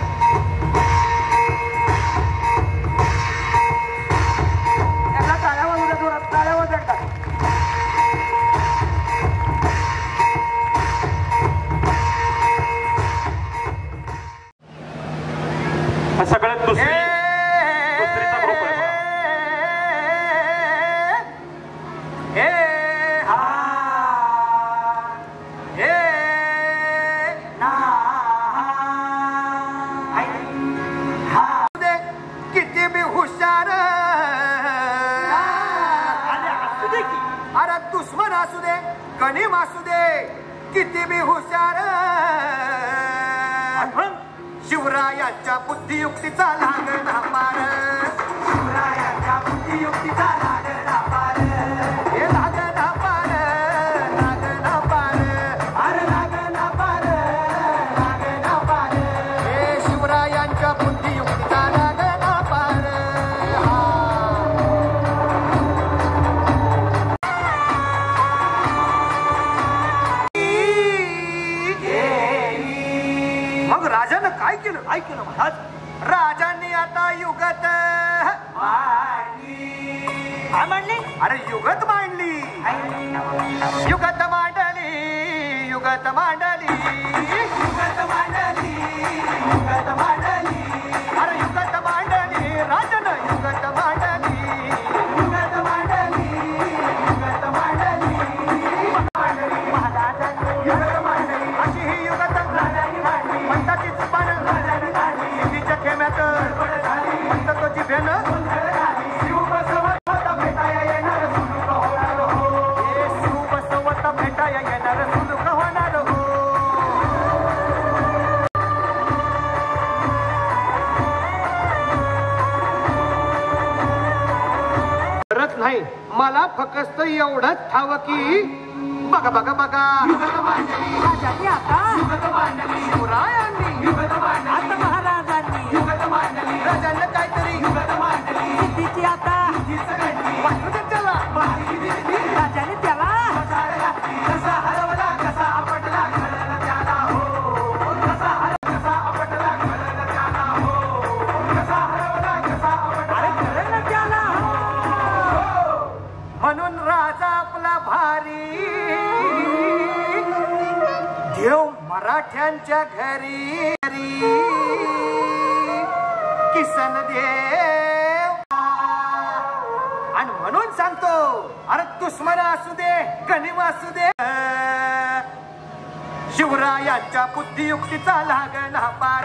त्यांना टाळ्या वाजवल्या, जोरात टाळ्या वाजवतात. सगळ्यात दुसरीचा ग्रुप आहे. किती बी हुशार अरे दुश्मन असू दे, गणिम असू दे, किती बी हुशार शिवरायांच्या बुद्धियुक्तीचा लागणा पार, शिवरायांच्या बुद्धियुक्तीचा लागणा पार, हे लागणा पार, लागणा पार, अरे लागणा पार, लागणा पार, हे शिवरायांच्या बुद्धियुक्तीचा लागणा पार. मग राजानं काय केलं? काय केलं महाराज? राजांनी आता युगत मांडली. अरे युगत मांडली, युगत मांडली, युगत मांडली, युगत मांडली, युगत मांडली, अरे युगत मांडली, राजानं युगत मांडली, युगत मांडली, युगत मांडली, महाराजांनी युगत मांडली, अशी ही युगत राजांनी मांडली. म्हणतात तीच पानं राजांनी मांडली, सिद्धीच्या खेम्यात म्हणतात तो जिभेनं नाही. मला फक्त एवढंच ठाव की बघा बघा बघा राजांनी आता शिवरायांनी आता महाराजांनी राजांना काहीतरी सिद्धीची आता वाटू दे त्याला. राजाने त्याला कसा हरवला, कसा आपटला कळलं त्याला हो, कसा आपटला कळलं त्याला हो, कसा हरवला, कसा आपटला कळलं त्याला हो. म्हणून राजा आपला भारी देव मराठ्यांच्या घरी किसन देव. आणि म्हणून सांगतो, अरे दुश्मन असू दे, गणिम असू दे, शिवरायांच्या बुद्धियुक्तीचा लागणा पार,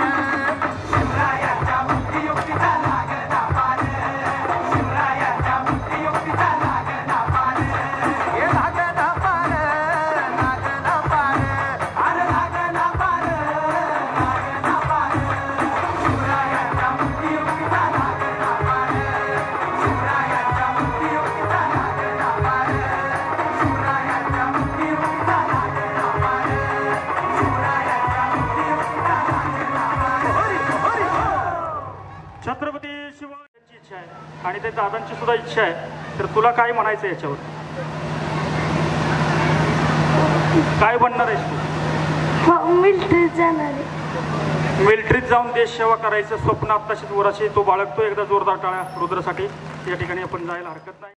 शिवरायांच्या बुद्धियुक्तीचा लागणा पार, शिवरायांच्या बुद्धियुक्तीचा लागणा पार, हे लागणा पार, लागणा पार, अरे लागणा पार, लागणा पार, शिवरायांच्या बुद्धियुक्तीचा लागणा पार, शिवरायांच्या बुद्धियुक्तीचा लागणा पार, शिवरायांच्या बुद्धियुक्तीचा लागणा पार, शिवरायांच्या बुद्धियुक्तीचा लागणा पार. छत्रपती शिवाजी यांची इच्छा आहे आणि ते दादांची सुद्धा इच्छा आहे. तर तुला काय म्हणायचं याच्यावर? काय बनणार आहेस तू? मिलिटरीत जाणार आहे. मिलिटरीत जाऊन देश सेवा करायचं स्वप्न आत्ताशीच वराशी तो बाळगतो. एकदा जोरदार टाळ्या रुद्रसाठी. या ठिकाणी आपण जायला हरकत नाही.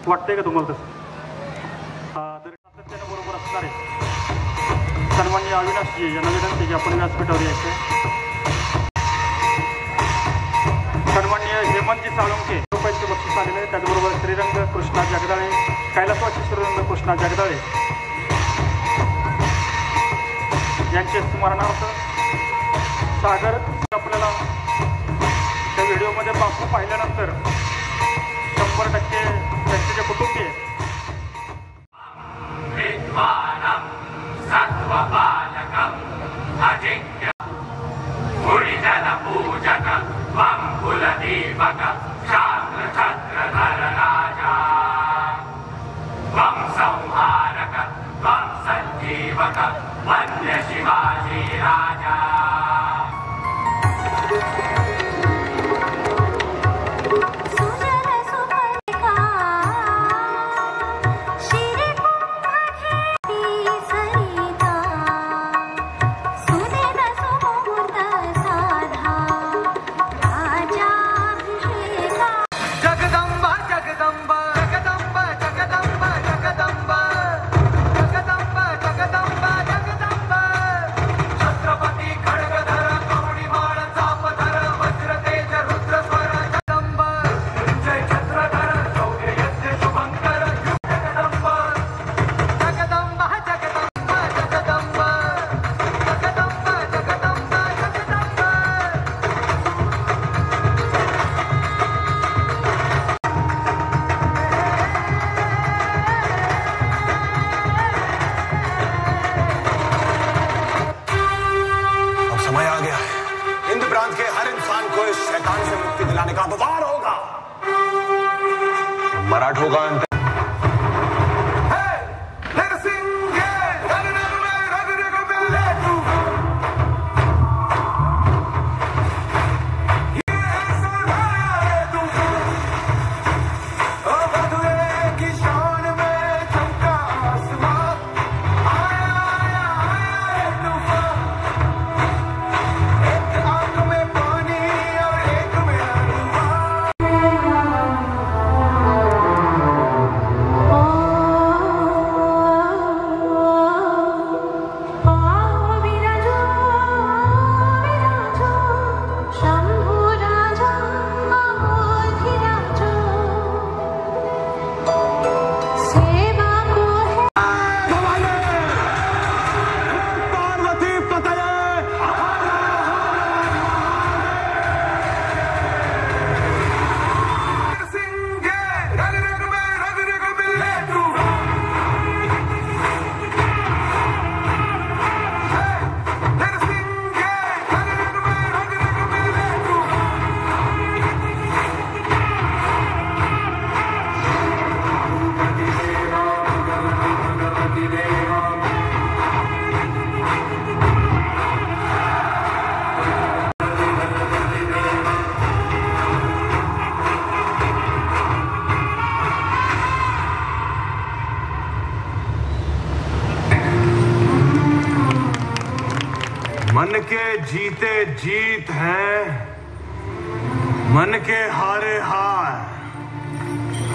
वाटतंय का तुम्हाला तसं? सातत्यानं बरोबर असणार आहे. सन्माननीय अविनाशजी यांना विनंती की आपण व्यासपीठावर यायचं. सन्माननीय हेमंतजी साळुंके रुपयाचे बक्षीस आलेले आहे. त्याचबरोबर श्रीरंग कृष्णा जगदाळे, कैलासवासी श्रीरंग कृष्णा जगदाळे यांचे स्मरणार्थ सागर आपल्याला त्या व्हिडिओमध्ये बापू पाहिल्यानंतर 100% त्यांचे जे कुटुंबीय वंद्य शिवाजी राजा. मराठों का अंत मन के जीते जीत है, मन के हारे हार,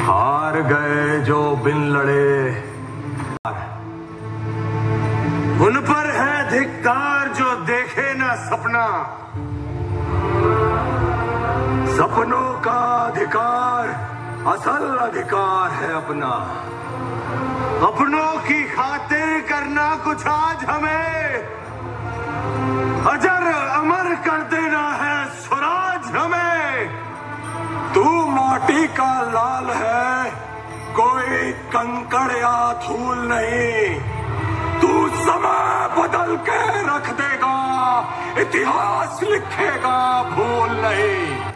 हार गए जो बिन लड़े। उन पर है धिक्कार जो देखे ना सपना, सपनों का अधिकार असल अधिकार है अपना। अपनों की खातिर करना कुछ आज हमें, अजर अमर कर देना है स्वराज हमें। तू माटी का लाल है, कोई कंकड़ या धूल नहीं। तू समय बदल के रख देगा, इतिहास लिखेगा भूल नहीं।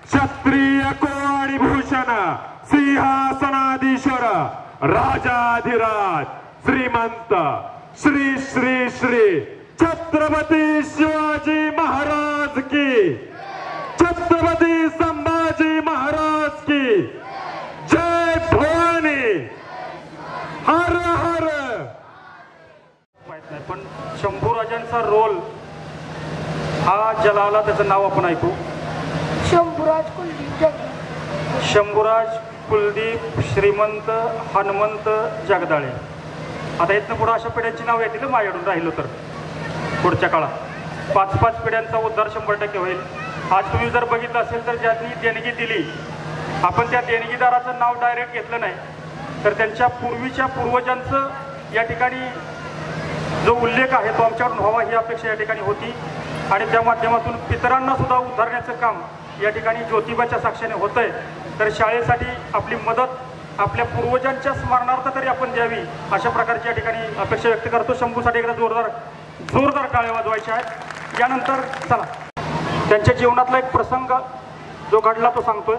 क्षत्रिय कोवाडी भूषण सिंहासनाधीश्वर राजाधिराज श्रीमंत श्री श्री श्री छत्रपती शिवाजी महाराज की, छत्रपती संभाजी महाराज की जय भवानी, हर हर. पण शंभूराजांचा रोल हा जलाला, त्याचं नाव आपण ऐकू. शंभूराज कुलदीप जगदाळे. शंभूराज कुलदीप श्रीमंत हनुमंत जगदाळे. आता इथनं पुढं अशा पिढ्यांची नाव येतील माझ्याकडून राहिलो तर पुढच्या काळात 5-5 पिढ्यांचा उद्धार 100% होईल. आज तुम्ही जर बघितलं असेल तर ज्यांनी देणगी दिली, आपण त्या देणगीदाराचं नाव डायरेक्ट घेतलं नाही, तर त्यांच्या पूर्वीच्या पूर्वजांचं या ठिकाणी जो उल्लेख आहे तो आमच्याकडून व्हावा ही अपेक्षा या ठिकाणी होती. आणि त्या माध्यमातून पितरांना सुद्धा उद्धारण्याचं काम या ठिकाणी ज्योतिबाच्या साक्षीने होत आहे. तर शाळेसाठी आपली मदत आपल्या पूर्वजांच्या स्मरणार्थ तरी आपण द्यावी, अशा प्रकारची या ठिकाणी अपेक्षा व्यक्त करतो. शंभूसाठी एकदा जोरदार टाळ्या वाजवायच्या आहेत. यानंतर चला त्यांच्या जीवनातला एक प्रसंग जो घडला तो सांगतोय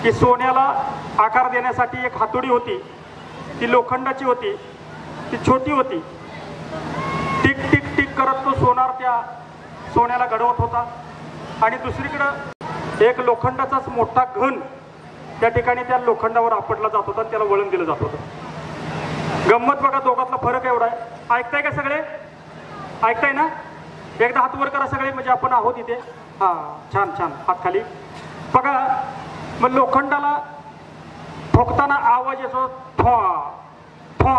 की सोन्याला आकार देण्यासाठी एक हातोडी होती, ती लोखंडाची होती, ती छोटी होती. टिक टिक टिक करत तो सोनार त्या सोन्याला घडवत होता. आणि दुसरीकडं एक लोखंडाचाच मोठा घन त्या ठिकाणी त्या लोखंडावर आपटला जात होता, त्याला वळण दिलं जात होतं. गंमत बघा, दोघातला फरक एवढा आहे. ऐकताय का सगळे? ऐकताय ना? एकदा हात वर करा सगळे, म्हणजे आपण आहोत इथे. हा, छान छान, हात खाली बघा. मग लोखंडाला ठोकताना आवाज येतो, ठो ठो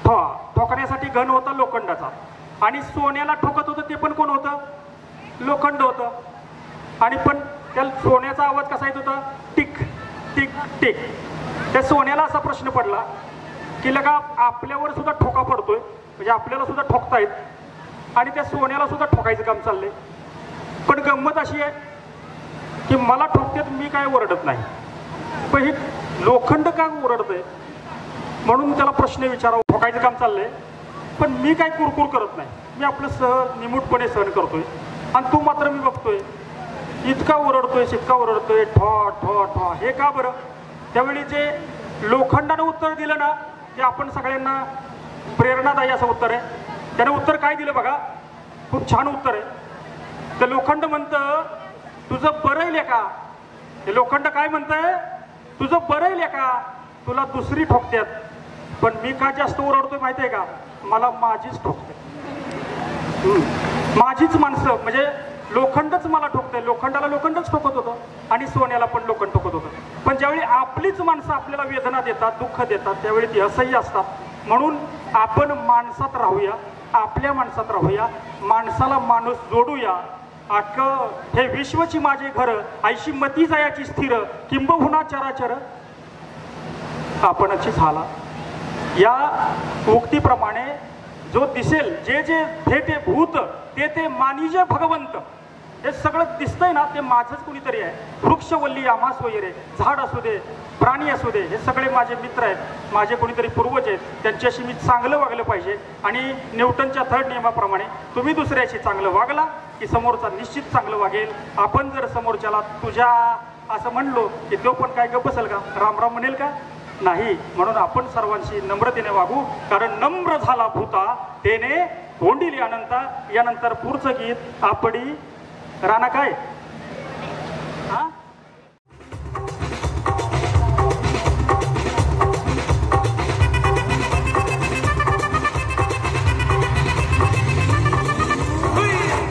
ठो. ठोकण्यासाठी घन होता लोखंडाचा, आणि सोन्याला ठोकत होतं ते पण कोण होतं? लोखंड होतं. आणि पण त्या सोन्याचा आवाज कसा येत होता? Tick tick tick. त्या सोन्याला असा प्रश्न पडला की लगा आपल्यावर सुद्धा ठोका पडतोय, म्हणजे आपल्याला सुद्धा ठोकतायत, आणि त्या सोन्याला सुद्धा ठोकायचं काम चाललंय. पण गंमत अशी आहे की मला ठोकतेत, मी काय ओरडत नाही, पण हे लोखंड का ओरडतंय म्हणून त्याला प्रश्न विचारावं. ठोकायचं काम चाललंय पण मी काय कुरकुर करत नाही, मी आपलं निमूटपणे सहन करतोय. आणि तू मात्र मी बघतोय इतका ओरडतोय, इतका ओरडतोय, ठो ठो ठो. हे का बरं? त्यावेळी जे लोखंडानं उत्तर दिलं ना, ते आपण सगळ्यांना प्रेरणादायी असं उत्तर आहे. त्याने उत्तर काय दिलं बघा, खूप छान उत्तर आहे. ते लोखंड म्हणतं तुझं बरं आहे का? हे लोखंड काय म्हणतंय? तुझं बरं आहे का? तुला दुसरी ठोकत्यात, पण मी का जास्त ओरडतोय माहिती आहे का? मला माझीच ठोकते, माझीच माणसं, म्हणजे लोखंडच मला ठोकतंय. लोखंडाला लोखंडच ठोकत होतं आणि सोन्याला पण लोखंड ठोकत होतं. पण ज्यावेळी आपलीच माणसं आपल्याला वेदना देतात, दुःख देतात, त्यावेळी ती असह्य असतात. म्हणून आपण माणसात राहूया, आपल्या माणसात राहूया, माणसाला माणूस जोडूया. हे विश्वची माझे घर, ऐशी मती जायाची स्थिर, किंबहुना चराचर आपणची झाला. या उक्तीप्रमाणे जो दिसेल, जे जे भेटे भूत ते ते मानिजे भगवंत, हे सगळं दिसतंय ना, ते माझंच कुणीतरी आहे. वृक्ष वल्ली आम्हास वगैरे, झाड असू दे, प्राणी असू दे, हे सगळे माझे मित्र आहेत, माझे कोणीतरी पूर्वज आहेत. त्यांच्याशी मी चांगलं वागलं पाहिजे. आणि न्यूटनच्या 3rd नियमाप्रमाणे तुम्ही दुसऱ्याशी चांगलं वागला की समोरचा निश्चित चांगलं वागेल. आपण जर समोरच्याला तुझ्या असं म्हणलो की तो पण काय गप्प बसेल का? राम राम म्हणेल का? नाही. म्हणून आपण सर्वांशी नम्रतेने वागू, कारण नम्र झाला भूता तेने कोंडिली अनंता. यानंतर पुढचं गीत आपडी राणा काय हा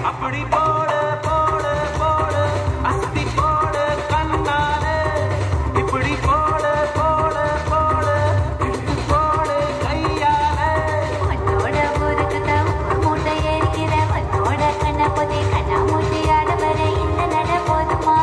अपनी पोड़ पोड़ पोड़ अस्ति पोड़ कन्नाने इपड़ी पोड़ पोड़ पोड़ इट्टु पोड़ कैयाने मन्नोड मुरुकुता मूट एरिकिरे मन्नोड कनपोदे कना मूटी आडबरे इंद नडपोदुमा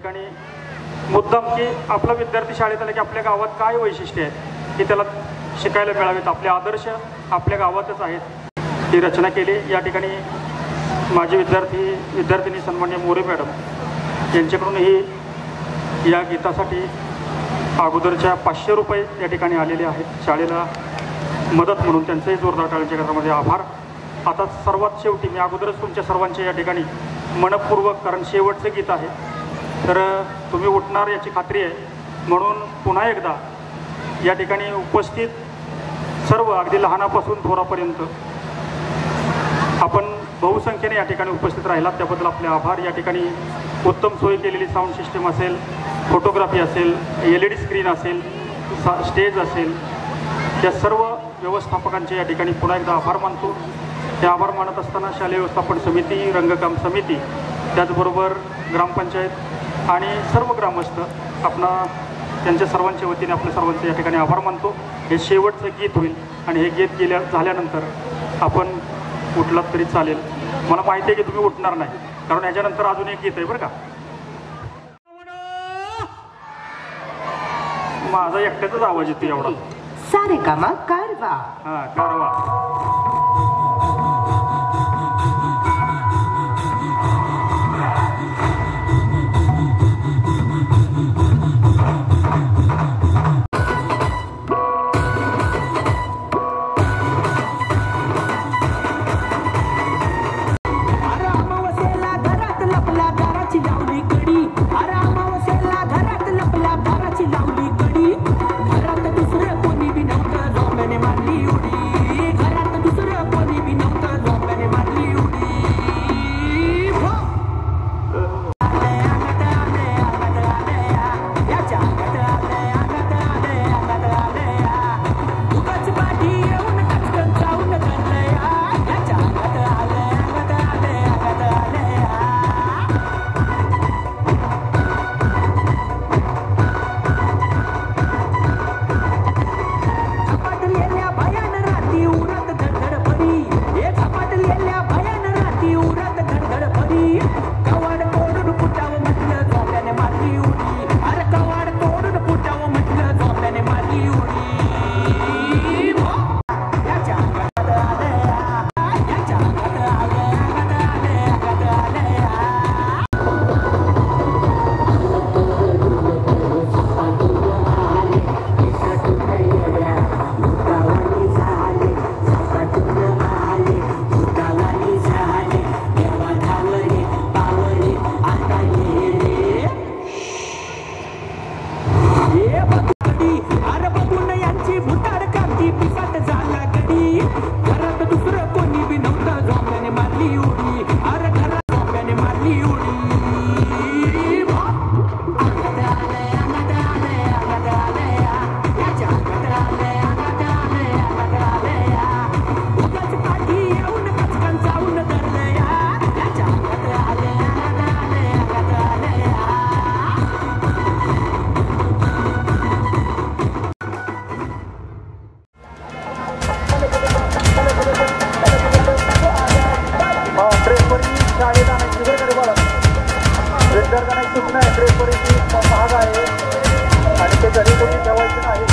ठिकाणी मुद्दाम की आपला विद्यार्थी शाळेत आला की आपल्या गावात काय वैशिष्ट्य आहेत की त्याला शिकायला मिळावेत, आपले आदर्श आपल्या गावातच आहेत, ही रचना केली. या ठिकाणी माझे विद्यार्थिनी सन्मान्य मोरे मॅडम यांच्याकडून ही या गीतासाठी अगोदरच्या 500 रुपये या ठिकाणी आलेले आहेत शाळेला मदत म्हणून. त्यांचंही जोरदार टाळ्यांच्या गजरामध्ये आभार. आता सर्वात शेवटी मी अगोदरच तुमच्या सर्वांच्या या ठिकाणी मनपूर्वक, कारण शेवटचं गीत आहे तर तुम्ही उठणार याची खात्री आहे, म्हणून पुन्हा एकदा या ठिकाणी उपस्थित सर्व अगदी लहानापासून थोरापर्यंत आपण बहुसंख्येने या ठिकाणी उपस्थित राहिलात त्याबद्दल आपले आभार. या ठिकाणी उत्तम सोय केलेली साऊंड सिस्टीम असेल, फोटोग्राफी असेल, LED स्क्रीन असेल, स्टेज असेल, या सर्व व्यवस्थापकांचे या ठिकाणी पुन्हा एकदा आभार मानतो. हे आभार मानत असताना शालेय व्यवस्थापन समिती, रंगकाम समिती, त्याचबरोबर ग्रामपंचायत आणि सर्व ग्रामस्थ आपणा त्यांच्या सर्वांच्या वतीने आपल्या सर्वांचे या ठिकाणी आभार मानतो. हे शेवटचं गीत होईल आणि हे गीत झाल्यानंतर आपण उठलात तरी चालेल. मला माहिती आहे की तुम्ही उठणार नाही, कारण ह्याच्यानंतर अजून एक गीत आहे बरं का. माझा एकट्याचाच आवाज येतो एवढा. सारे कामा कारवा. हा कारवा. विद्यार्थ्यांना सूचना आहे, ड्रेस परिस्थिती महाग आहे आणि ते घरी कोणी ठेवायचे नाही.